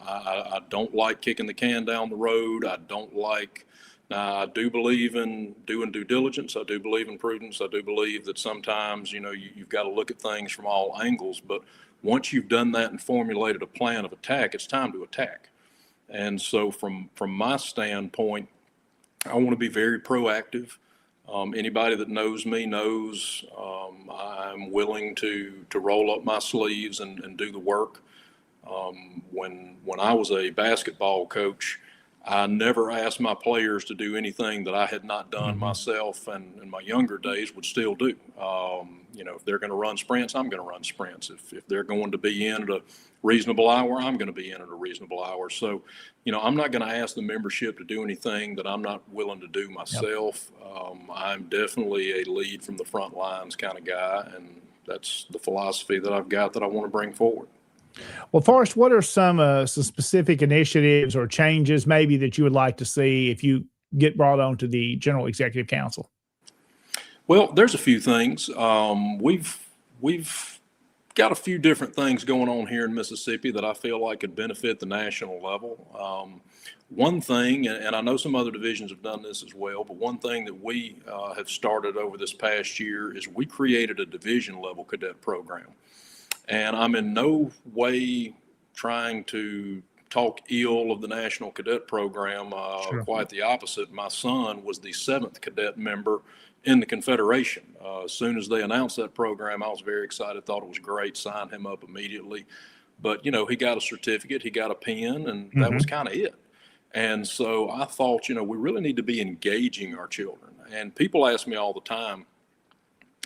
I don't like kicking the can down the road. I do believe in doing due diligence. I do believe in prudence. I do believe that sometimes, you've got to look at things from all angles. But once you've done that and formulated a plan of attack, it's time to attack. And so from my standpoint, I want to be very proactive. Anybody that knows me knows I'm willing to roll up my sleeves and do the work. When I was a basketball coach, I never asked my players to do anything that I had not done myself, and in my younger days would still do. If they're going to run sprints, I'm going to run sprints. If they're going to be in at a reasonable hour, I'm going to be in at a reasonable hour. So, I'm not going to ask the membership to do anything that I'm not willing to do myself. I'm definitely a lead from the front lines kind of guy, and that's the philosophy that I've got that I want to bring forward. Well, Forrest, what are some specific initiatives or changes maybe that you would like to see if you get brought on to the General Executive Council? Well, there's a few things. We've got a few different things going on here in Mississippi that I feel like could benefit the national level. One thing, and I know some other divisions have done this as well, but one thing that we have started over this past year is we created a division level cadet program. And I'm in no way trying to talk ill of the National Cadet Program. Sure. Quite the opposite. My son was the 7th cadet member in the Confederation. As soon as they announced that program, I was very excited, thought it was great, signed him up immediately. But, you know, he got a certificate, he got a pen, and that was kind of it. And so I thought, you know, we really need to be engaging our children. And people ask me all the time,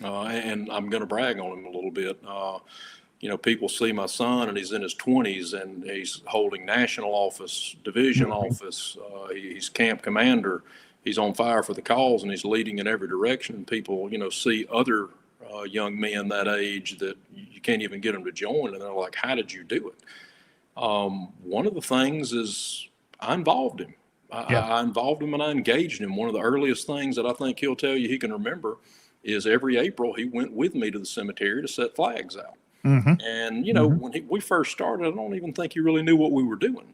and I'm going to brag on him a little bit. You know, people see my son and he's in his 20s and he's holding national office, division office. He's camp commander. He's on fire for the cause and he's leading in every direction. And people, you know, see other young men that age that you can't even get them to join. And they're like, how did you do it? One of the things is I involved him. I involved him and I engaged him. One of the earliest things that I think he'll tell you he can remember is every April he went with me to the cemetery to set flags out. And, you know, when we first started, I don't even think he really knew what we were doing.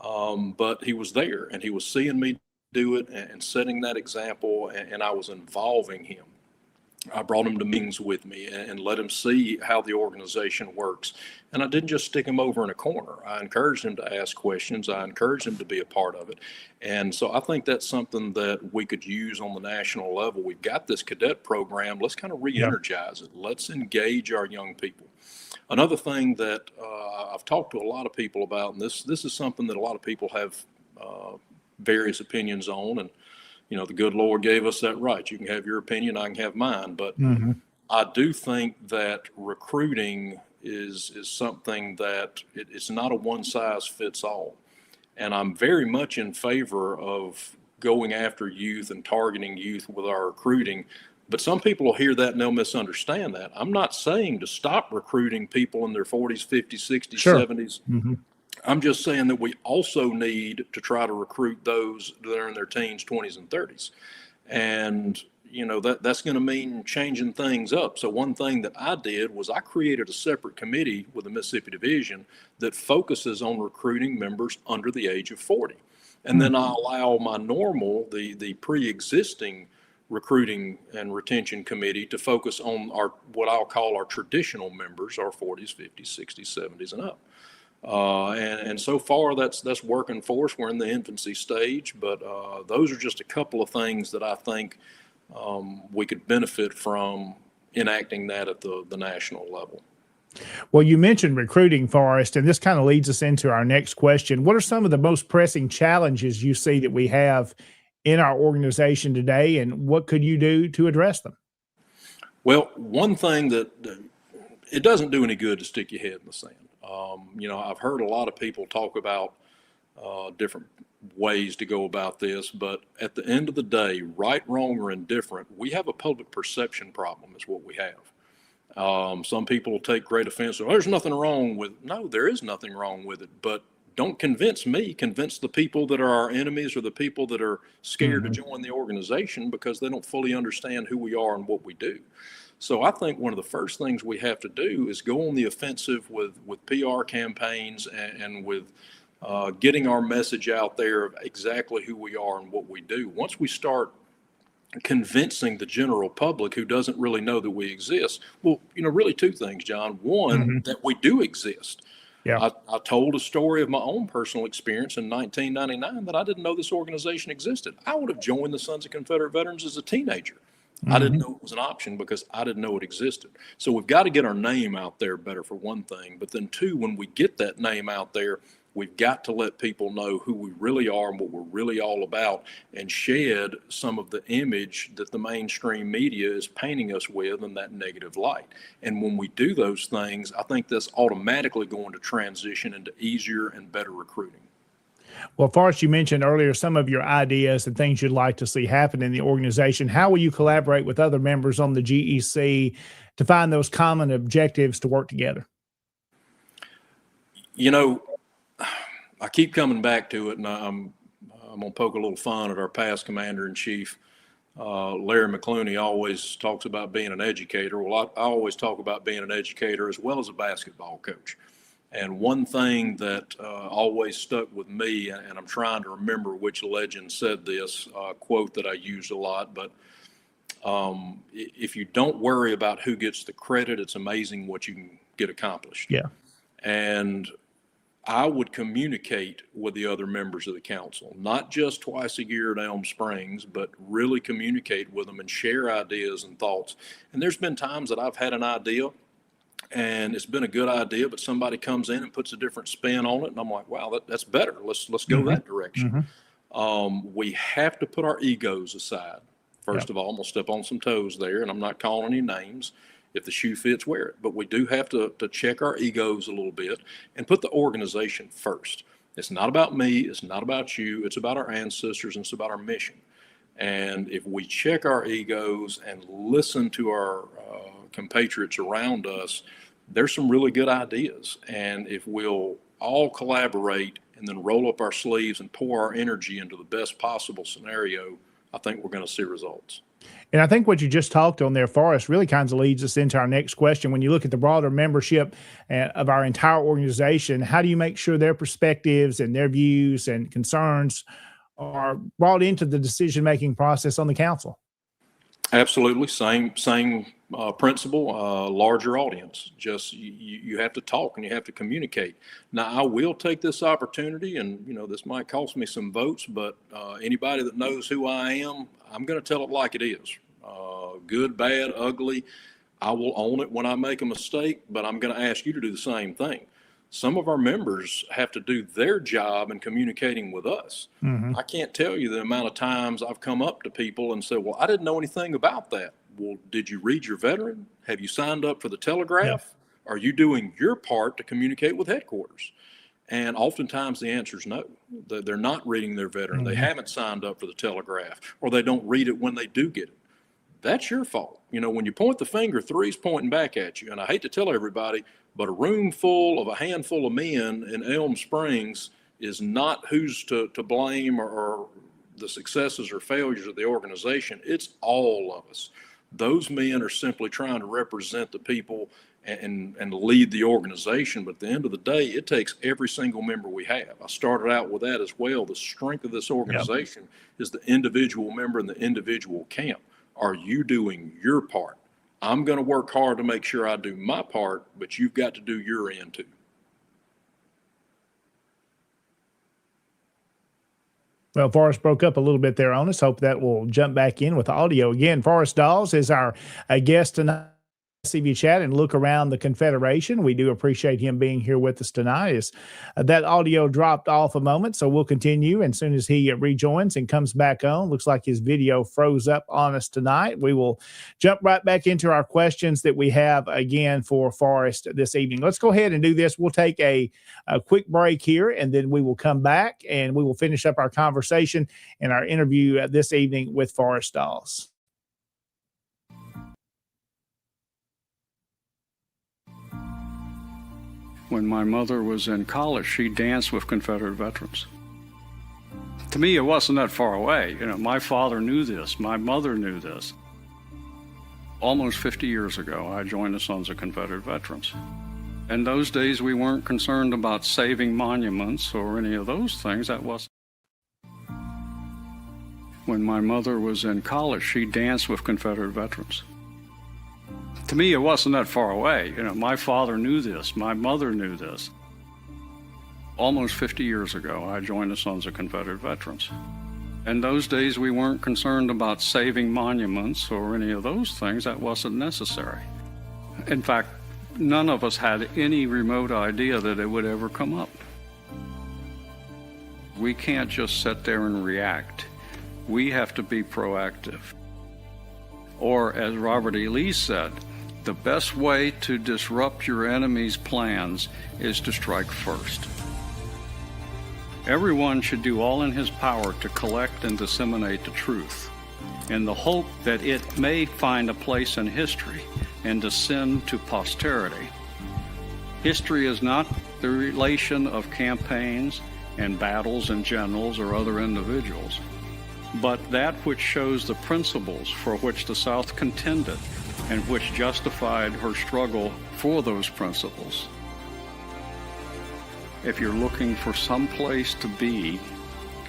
But he was there and he was seeing me do it and setting that example, and I was involving him. I brought him to meetings with me and let him see how the organization works. And I didn't just stick him over in a corner. I encouraged him to ask questions. I encouraged him to be a part of it. And so I think that's something that we could use on the national level. We've got this cadet program. Let's kind of re-energize it. Let's engage our young people. Another thing that I've talked to a lot of people about, and this is something that a lot of people have various opinions on, and you know, the good Lord gave us that right. You can have your opinion, I can have mine. But I do think that recruiting is something that it's not a one size fits all. And I'm very much in favor of going after youth and targeting youth with our recruiting. But some people will hear that and they'll misunderstand that. I'm not saying to stop recruiting people in their 40s, 50s, 60s, 70s. I'm just saying that we also need to try to recruit those that are in their teens, 20s, and 30s. And, you know, that's going to mean changing things up. So one thing that I did was I created a separate committee with the Mississippi Division that focuses on recruiting members under the age of 40. And then I allow my normal, the pre-existing recruiting and retention committee to focus on our what I'll call our traditional members, our 40s, 50s, 60s, 70s, and up. And so far that's working for us. We're in the infancy stage, but those are just a couple of things that I think we could benefit from enacting that at the national level. Well, you mentioned recruiting, Forrest, and this kind of leads us into our next question. What are some of the most pressing challenges you see that we have in our organization today, and what could you do to address them? Well, one thing that it doesn't do any good to stick your head in the sand. You know, I've heard a lot of people talk about different ways to go about this, but at the end of the day, right, wrong, or indifferent, we have a public perception problem is what we have. Some people will take great offense. Oh, there's nothing wrong with it. No, there is nothing wrong with it, but don't convince me, convince the people that are our enemies or the people that are scared to join the organization because they don't fully understand who we are and what we do. So I think one of the first things we have to do is go on the offensive with PR campaigns and with getting our message out there of exactly who we are and what we do. Once we start convincing the general public who doesn't really know that we exist, well, you know, really two things, John. One, that we do exist. Yeah. I told a story of my own personal experience in 1999 that I didn't know this organization existed. I would have joined the Sons of Confederate Veterans as a teenager. I didn't know it was an option because I didn't know it existed. So we've got to get our name out there better for one thing. But then two, when we get that name out there, we've got to let people know who we really are and what we're really all about and shed some of the image that the mainstream media is painting us with in that negative light. And when we do those things, I think that's automatically going to transition into easier and better recruiting. Well, Forrest, you mentioned earlier some of your ideas and things you'd like to see happen in the organization. How will you collaborate with other members on the GEC to find those common objectives to work together? You know, I keep coming back to it, and I'm going to poke a little fun at our past commander-in-chief. Larry McClooney always talks about being an educator. Well, I always talk about being an educator as well as a basketball coach. And one thing that always stuck with me, and I'm trying to remember which legend said this, quote that I used a lot, but if you don't worry about who gets the credit, it's amazing what you can get accomplished. Yeah. And I would communicate with the other members of the council, not just twice a year at Elm Springs, but really communicate with them and share ideas and thoughts. And there's been times that I've had an idea and it's been a good idea, but somebody comes in and puts a different spin on it. And I'm like, wow, that's better. Let's go that direction. We have to put our egos aside. First of all, I'm going to step on some toes there, and I'm not calling any names. If the shoe fits, wear it. But we do have to check our egos a little bit and put the organization first. It's not about me. It's not about you. It's about our ancestors, and it's about our mission. And if we check our egos and listen to our compatriots around us, there's some really good ideas. And if we'll all collaborate and then roll up our sleeves and pour our energy into the best possible scenario, I think we're going to see results. And I think what you just talked on there, Forrest, really kind of leads us into our next question. When you look at the broader membership of our entire organization, how do you make sure their perspectives and their views and concerns are brought into the decision-making process on the council? Absolutely. Same principle, larger audience. Just you have to talk and you have to communicate. Now, I will take this opportunity, and this might cost me some votes, but anybody that knows who I am, I'm going to tell it like it is. Good, bad, ugly. I will own it when I make a mistake, but I'm going to ask you to do the same thing. Some of our members have to do their job in communicating with us. I can't tell you the amount of times I've come up to people and said, well, I didn't know anything about that. Well, did you read your veteran? Have you signed up for the Telegraph? Yeah. Are you doing your part to communicate with headquarters? And oftentimes the answer is no. They're not reading their veteran. They haven't signed up for the Telegraph, or they don't read it when they do get it. That's your fault. When you point the finger, three's pointing back at you. And I hate to tell everybody, but a room full of a handful of men in Elm Springs is not who's to blame or the successes or failures of the organization. It's all of us. Those men are simply trying to represent the people and lead the organization. But at the end of the day, it takes every single member we have. I started out with that as well. The strength of this organization is the individual member and the individual camp. Are you doing your part? I'm going to work hard to make sure I do my part, but you've got to do your end too. Well, Forrest broke up a little bit there on us. Hope that will jump back in with audio again. Forrest Daws is our guest tonight. CV Chat and Look Around the Confederation. We do appreciate him being here with us tonight. That audio dropped off a moment, so we'll continue. And as soon as he rejoins and comes back on, looks like his video froze up on us tonight. We will jump right back into our questions that we have again for Forrest this evening. Let's go ahead and do this. We'll take a quick break here, and then we will come back and we will finish up our conversation and our interview this evening with Forrest Daws. When my mother was in college, she danced with Confederate veterans. To me, it wasn't that far away. My father knew this. My mother knew this. Almost 50 years ago, I joined the Sons of Confederate Veterans. In those days, we weren't concerned about saving monuments or any of those things. That wasn't. When my mother was in college, she danced with Confederate veterans. To me, it wasn't that far away. My father knew this. My mother knew this. Almost 50 years ago, I joined the Sons of Confederate Veterans. In those days, we weren't concerned about saving monuments or any of those things. That wasn't necessary. In fact, none of us had any remote idea that it would ever come up. We can't just sit there and react. We have to be proactive. Or, as Robert E. Lee said, the best way to disrupt your enemy's plans is to strike first. Everyone should do all in his power to collect and disseminate the truth, in the hope that it may find a place in history and descend to posterity. History is not the relation of campaigns and battles and generals or other individuals. but that which shows the principles for which the South contended and which justified her struggle for those principles. If you're looking for some place to be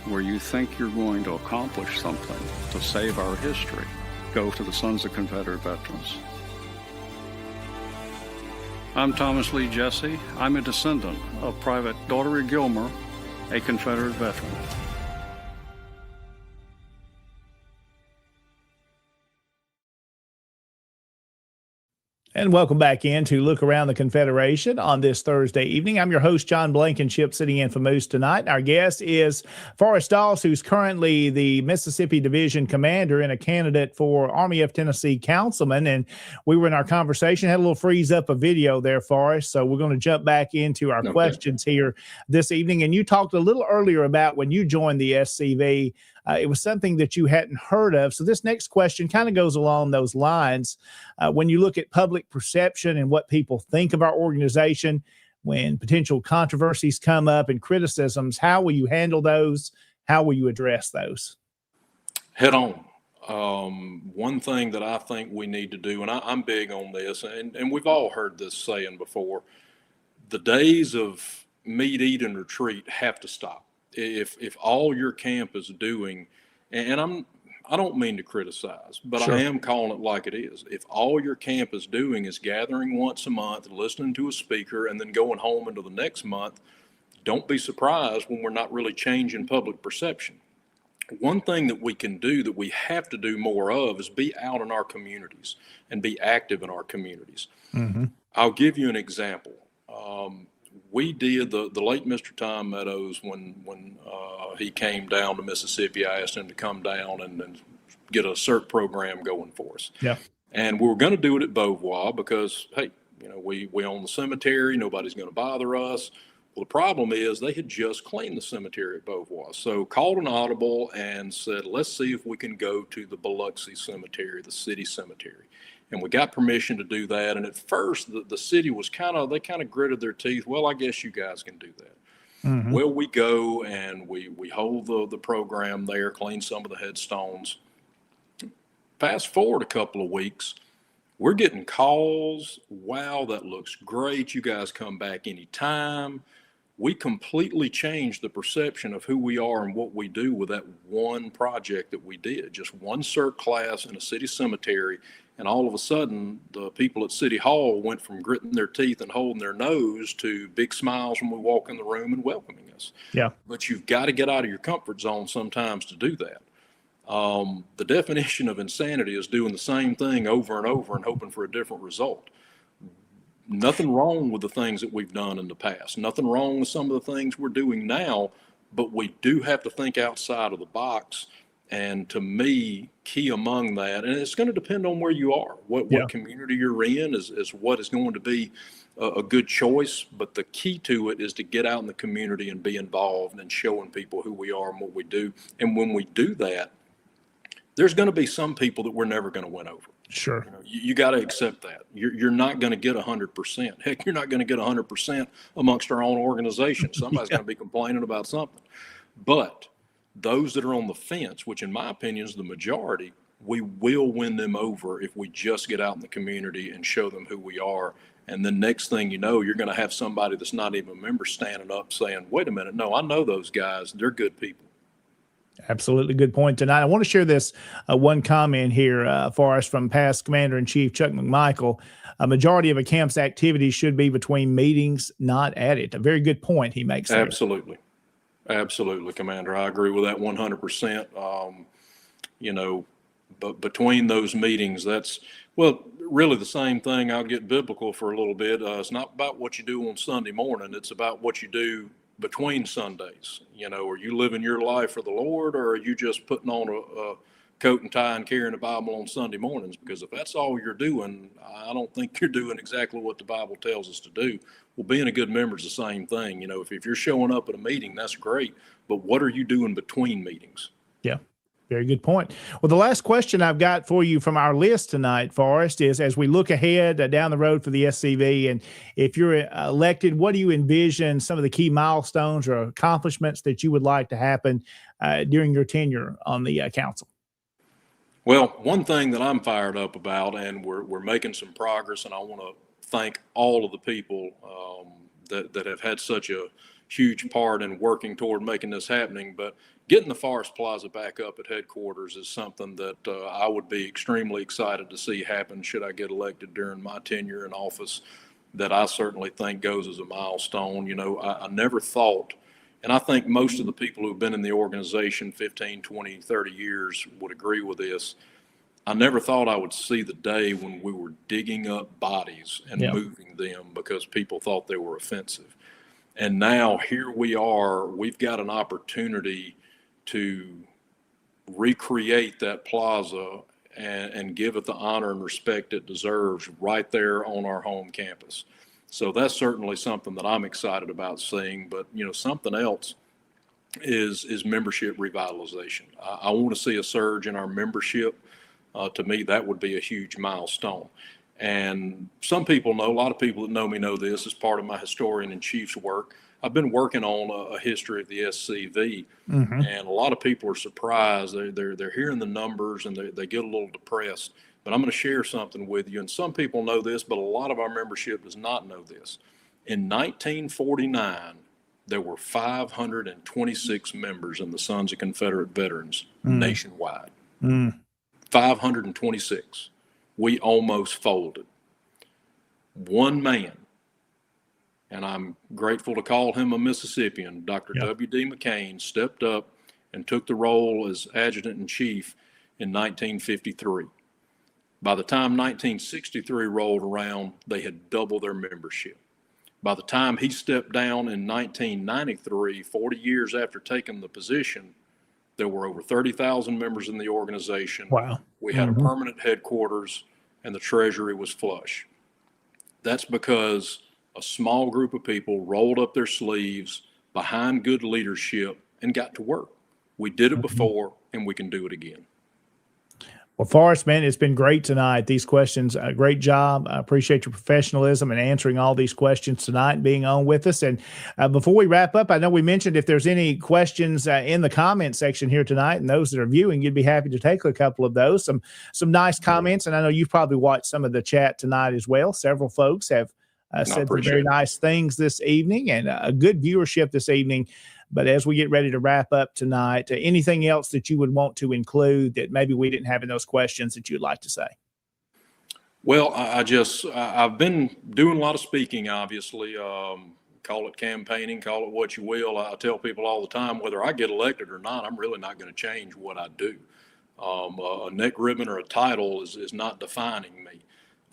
where you think you're going to accomplish something to save our history, go to the Sons of Confederate Veterans. I'm Thomas Lee Jesse. I'm a descendant of Private Daughtery Gilmer, a Confederate veteran. And welcome back in to Look Around the Confederation on this Thursday evening. I'm your host, John Blankenship, sitting in for Moose tonight. Our guest is Forrest Daws, who's currently the Mississippi Division Commander and a candidate for Army of Tennessee Councilman. And we were in our conversation, had a little freeze up of video there, Forrest. So we're going to jump back into our questions here this evening. And you talked a little earlier about when you joined the SCV. It was something that you hadn't heard of. So this next question kind of goes along those lines. When you look at public perception and what people think of our organization, when potential controversies come up and criticisms, how will you handle those? How will you address those? Head on. One thing that I think we need to do, and I'm big on this, and we've all heard this saying before, the days of meet, eat, and retreat have to stop. If all your camp is doing, and I don't mean to criticize, but sure, I am calling it like it is. If all your camp is doing is gathering once a month, listening to a speaker, and then going home into the next month, don't be surprised when we're not really changing public perception. One thing that we can do that we have to do more of is be out in our communities and be active in our communities. Mm-hmm. I'll give you an example. We did the late Mr. Tom Meadows when he came down to Mississippi. I asked him to come down and get a CERT program going for us. Yeah. And we were going to do it at Beauvoir because, hey, we own the cemetery. Nobody's going to bother us. Well, the problem is they had just cleaned the cemetery at Beauvoir. So called an audible and said, let's see if we can go to the Biloxi Cemetery, the city cemetery. And we got permission to do that. And at first, the city was they kind of gritted their teeth. Well, I guess you guys can do that. Mm-hmm. Well, we go and we hold the program there, clean some of the headstones. Fast forward a couple of weeks, we're getting calls. Wow, that looks great. You guys come back anytime. We completely changed the perception of who we are and what we do with that one project that we did. Just one CERT class in a city cemetery. And all of a sudden, the people at City Hall went from gritting their teeth and holding their nose to big smiles when we walk in the room and welcoming us. Yeah. But you've got to get out of your comfort zone sometimes to do that. The definition of insanity is doing the same thing over and over and hoping for a different result. Nothing wrong with the things that we've done in the past. Nothing wrong with some of the things we're doing now, but we do have to think outside of the box. And to me, key among that, and it's going to depend on where you are, what community you're in is what is going to be a good choice. But the key to it is to get out in the community and be involved and showing people who we are and what we do. And when we do that, there's going to be some people that we're never going to win over. Sure. You got to accept that. You're not going to get 100%. Heck, you're not going to get 100% amongst our own organization. Somebody's going to be complaining about something. But those that are on the fence, which in my opinion is the majority, we will win them over if we just get out in the community and show them who we are. And then next thing you know, you're going to have somebody that's not even a member standing up saying, wait a minute, no, I know those guys. They're good people. Absolutely. Good point tonight. I want to share this one comment here for us from past Commander-in-Chief Chuck McMichael. A majority of a camp's activities should be between meetings, not at it. A very good point he makes there. Absolutely. Absolutely, Commander. I agree with that 100%. But between those meetings, that's, well, really the same thing. I'll get biblical for a little bit. It's not about what you do on Sunday morning. It's about what you do between Sundays. Are you living your life for the Lord, or are you just putting on a coat and tie and carrying a Bible on Sunday mornings? Because if that's all you're doing, I don't think you're doing exactly what the Bible tells us to do. Well, being a good member is the same thing. If you're showing up at a meeting, that's great. But what are you doing between meetings? Yeah. Very good point. Well, the last question I've got for you from our list tonight, Forrest, is as we look ahead down the road for the SCV, and if you're elected, what do you envision some of the key milestones or accomplishments that you would like to happen during your tenure on the council? Well, one thing that I'm fired up about, and we're making some progress, and I want to thank all of the people that have had such a huge part in working toward making this happening. But getting the Forrest Plaza back up at headquarters is something that I would be extremely excited to see happen should I get elected during my tenure in office. That I certainly think goes as a milestone. You know, I never thought, and I think most of the people who've been in the organization 15, 20, 30 years would agree with this. I never thought I would see the day when we were digging up bodies and moving them because people thought they were offensive. And now here we are, we've got an opportunity to recreate that plaza and give it the honor and respect it deserves right there on our home campus. So that's certainly something that I'm excited about seeing. But, you know, something else is membership revitalization. I want to see a surge in our membership. To me, that would be a huge milestone. And some people know, a lot of people that know me know this as part of my historian in chief's work. I've been working on a history of the SCV, and a lot of people are surprised. They're hearing the numbers and they get a little depressed. But I'm going to share something with you. And some people know this, but a lot of our membership does not know this. In 1949, there were 526 members in the Sons of Confederate Veterans nationwide. 526. We almost folded. One man, and I'm grateful to call him a Mississippian, Dr. W.D. McCain, stepped up and took the role as adjutant in chief in 1953. By the time 1963 rolled around, they had doubled their membership. By the time he stepped down in 1993, 40 years after taking the position, there were over 30,000 members in the organization. Wow. We had a permanent headquarters, and the treasury was flush. That's because a small group of people rolled up their sleeves behind good leadership and got to work. We did it before, and we can do it again. Well, Forrest, man, it's been great tonight. These questions, great job. I appreciate your professionalism and answering all these questions tonight and being on with us. And before we wrap up, I know we mentioned if there's any questions in the comment section here tonight, and those that are viewing, you'd be happy to take a couple of those. Some nice comments, and I know you've probably watched some of the chat tonight as well. Several folks have said some very nice things this evening, and a good viewership this evening. But as we get ready to wrap up tonight, anything else that you would want to include that maybe we didn't have in those questions that you'd like to say? Well, I've been doing a lot of speaking, obviously. Call it campaigning, call it what you will. I tell people all the time, whether I get elected or not, I'm really not going to change what I do. A neck ribbon or a title is not defining me.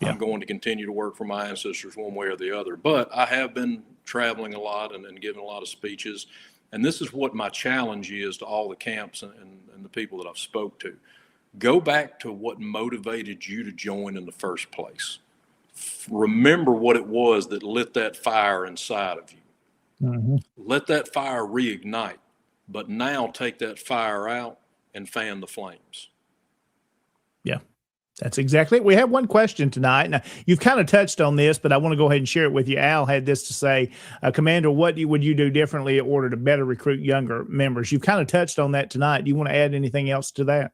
I'm going to continue to work for my ancestors one way or the other. But I have been traveling a lot and giving a lot of speeches. And this is what my challenge is to all the camps and the people that I've spoke to. Go back to what motivated you to join in the first place. Remember what it was that lit that fire inside of you. Let that fire reignite, but now take that fire out and fan the flames. Yeah. That's exactly it. We have one question tonight. Now, you've kind of touched on this, but I want to go ahead and share it with you. Al had this to say, Commander, what would you do differently in order to better recruit younger members? You've kind of touched on that tonight. Do you want to add anything else to that?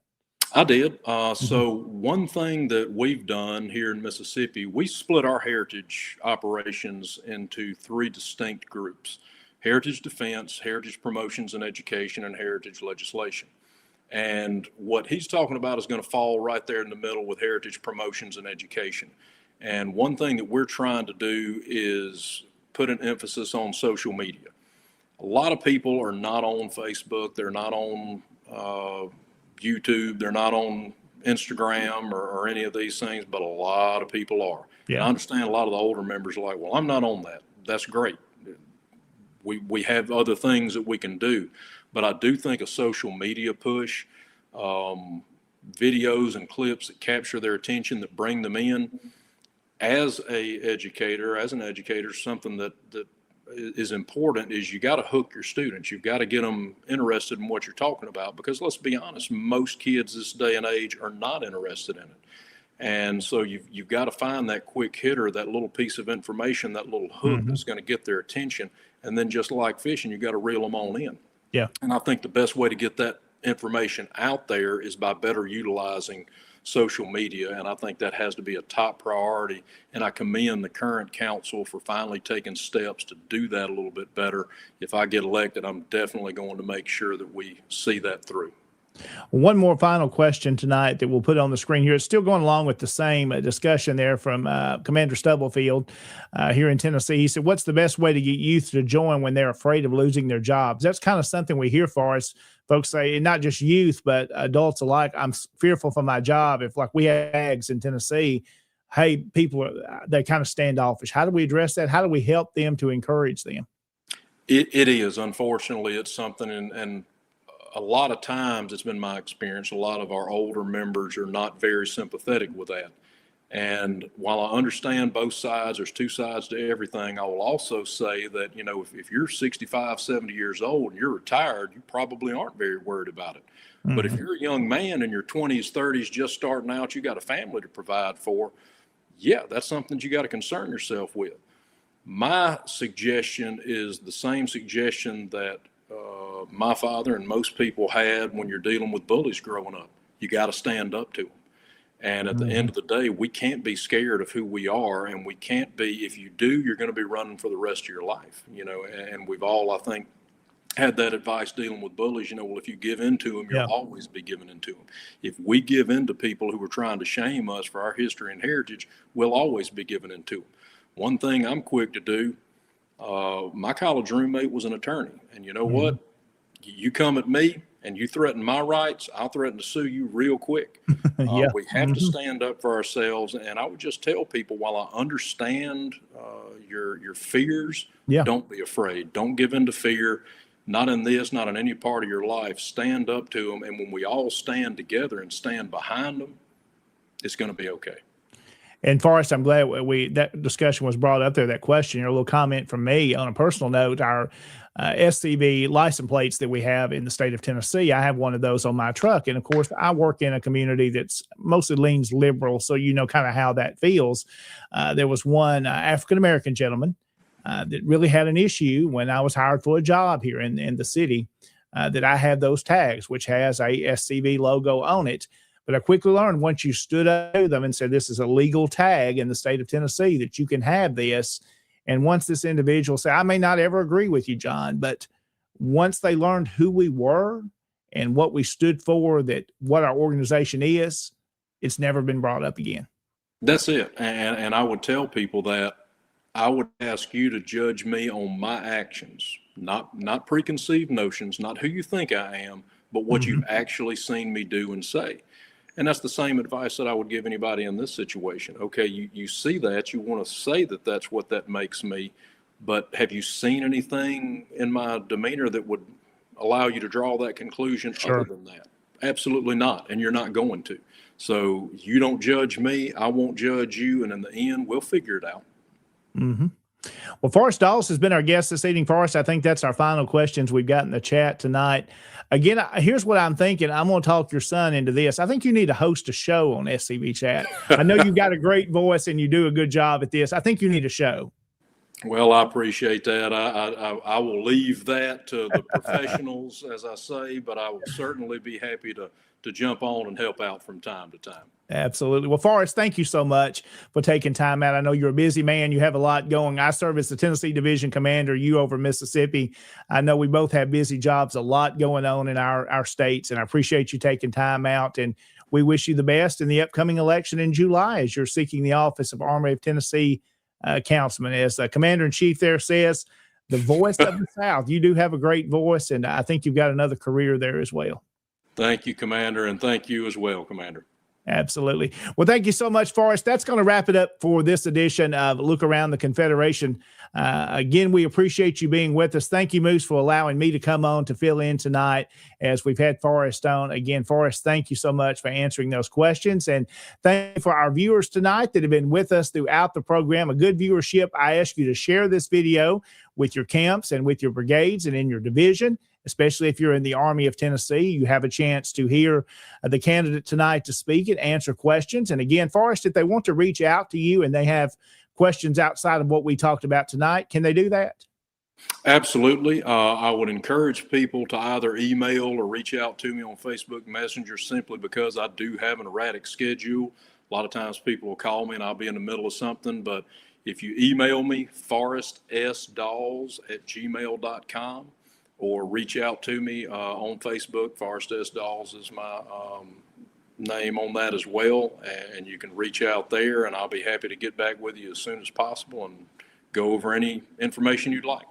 I did. So one thing that we've done here in Mississippi, we split our heritage operations into 3 distinct groups: heritage defense, heritage promotions and education, and heritage legislation. And what he's talking about is going to fall right there in the middle with heritage promotions and education. And one thing that we're trying to do is put an emphasis on social media. A lot of people are not on Facebook. They're not on YouTube. They're not on Instagram or any of these things, but a lot of people are. Yeah. I understand a lot of the older members are like, well, I'm not on that. That's great. We have other things that we can do. But I do think a social media push, videos and clips that capture their attention, that bring them in, as an educator, something that is important is you got to hook your students. You've got to get them interested in what you're talking about, because let's be honest, most kids this day and age are not interested in it. And so you've got to find that quick hitter, that little piece of information, that little hook that's going to get their attention. And then just like fishing, you got to reel them on in. Yeah. And I think the best way to get that information out there is by better utilizing social media. And I think that has to be a top priority. And I commend the current council for finally taking steps to do that a little bit better. If I get elected, I'm definitely going to make sure that we see that through. One more final question tonight that we'll put on the screen here. It's still going along with the same discussion there from Commander Stubblefield here in Tennessee. He said, what's the best way to get youth to join when they're afraid of losing their jobs? That's kind of something we hear, Forrest. Folks say, and not just youth, but adults alike, I'm fearful for my job. If, like we have ags in Tennessee, hey, people, they kind of standoffish. How do we address that? How do we help them to encourage them? It is. Unfortunately, it's something, and a lot of times it's been my experience, a lot of our older members are not very sympathetic with that. And while I understand both sides, there's two sides to everything, I will also say that, you know, if you're 65, 70 years old and you're retired, you probably aren't very worried about it. But if you're a young man in your 20s, 30s, just starting out, you got a family to provide for, yeah, that's something you got to concern yourself with. My suggestion is the same suggestion that my father and most people had when you're dealing with bullies growing up. You got to stand up to them. And at the end of the day, we can't be scared of who we are, and we can't be, if you do, you're going to be running for the rest of your life, you know, and we've all, I think, had that advice dealing with bullies, you know, well, if you give in to them, you'll always be giving in to them. If we give in to people who are trying to shame us for our history and heritage, we'll always be giving in to them. One thing I'm quick to do, my college roommate was an attorney, and you know what? You come at me and you threaten my rights, I'll threaten to sue you real quick. We have to stand up for ourselves. And I would just tell people, while I understand your fears, don't be afraid. Don't give in to fear. Not in this, not in any part of your life. Stand up to them. And when we all stand together and stand behind them, it's going to be okay. And Forrest, I'm glad that discussion was brought up there, that question, or a little comment from me on a personal note. Our SCV license plates that we have in the state of Tennessee, I have one of those on my truck. And of course, I work in a community that's mostly leans liberal, so you know kind of how that feels. There was one African-American gentleman that really had an issue when I was hired for a job here in the city, that I had those tags, which has a SCV logo on it. But I quickly learned, once you stood up to them and said, this is a legal tag in the state of Tennessee, that you can have this. And once this individual said, I may not ever agree with you, John, but once they learned who we were and what we stood for, that what our organization is, it's never been brought up again. That's it. And I would tell people that I would ask you to judge me on my actions, not preconceived notions, not who you think I am, but what you've actually seen me do and say. And that's the same advice that I would give anybody in this situation. Okay, you see that, you want to say that that's what that makes me, but have you seen anything in my demeanor that would allow you to draw that conclusion other than that? Absolutely not, and you're not going to. So you don't judge me, I won't judge you, and in the end, we'll figure it out. Well, Forrest Daws has been our guest this evening. Forrest, I think that's our final questions we've got in the chat tonight. Again, here's what I'm thinking. I'm going to talk your son into this. I think you need to host a show on SCV Chat. I know you've got a great voice and you do a good job at this. I think you need a show. Well, I appreciate that. I will leave that to the professionals, as I say, but I will certainly be happy to jump on and help out from time to time. Absolutely. Well, Forrest, thank you so much for taking time out. I know you're a busy man. You have a lot going. I serve as the Tennessee Division Commander, you over Mississippi. I know we both have busy jobs, a lot going on in our states, and I appreciate you taking time out. And we wish you the best in the upcoming election in July as you're seeking the office of Army of Tennessee Councilman. As the Commander-in-Chief there says, the voice of the South. You do have a great voice, and I think you've got another career there as well. Thank you, Commander, and thank you as well, Commander. Absolutely. Well, thank you so much, Forrest. That's going to wrap it up for this edition of Look Around the Confederation. Again, we appreciate you being with us. Thank you, Moose, for allowing me to come on to fill in tonight as we've had Forrest on. Again, Forrest, thank you so much for answering those questions. And thank you for our viewers tonight that have been with us throughout the program. A good viewership. I ask you to share this video with your camps and with your brigades and in your division. Especially if you're in the Army of Tennessee, you have a chance to hear the candidate tonight to speak and answer questions. And again, Forrest, if they want to reach out to you and they have questions outside of what we talked about tonight, can they do that? Absolutely. I would encourage people to either email or reach out to me on Facebook Messenger, simply because I do have an erratic schedule. A lot of times people will call me and I'll be in the middle of something, but if you email me, forrestsdaws@gmail.com, or reach out to me on Facebook. Forrest S. Daws is my name on that as well. And you can reach out there, and I'll be happy to get back with you as soon as possible and go over any information you'd like.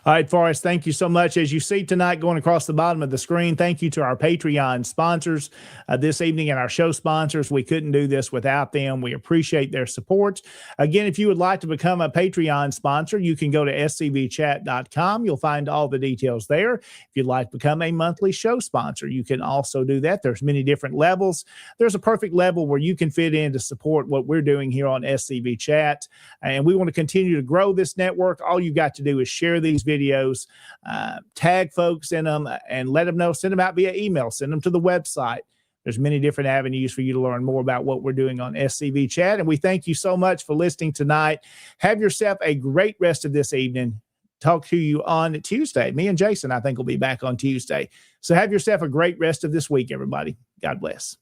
All right, Forrest, thank you so much. As you see tonight going across the bottom of the screen, thank you to our Patreon sponsors this evening and our show sponsors. We couldn't do this without them. We appreciate their support. Again, if you would like to become a Patreon sponsor, you can go to scvchat.com. You'll find all the details there. If you'd like to become a monthly show sponsor, you can also do that. There's many different levels. There's a perfect level where you can fit in to support what we're doing here on SCV Chat. And we want to continue to grow this network. All you've got to do is share these videos, tag folks in them, and let them know. Send them out via email. Send them to the website. There's many different avenues for you to learn more about what we're doing on SCV Chat. And we thank you so much for listening tonight. Have yourself a great rest of this evening. Talk to you on Tuesday. Me and Jason, I think, will be back on Tuesday. So have yourself a great rest of this week, everybody. God bless.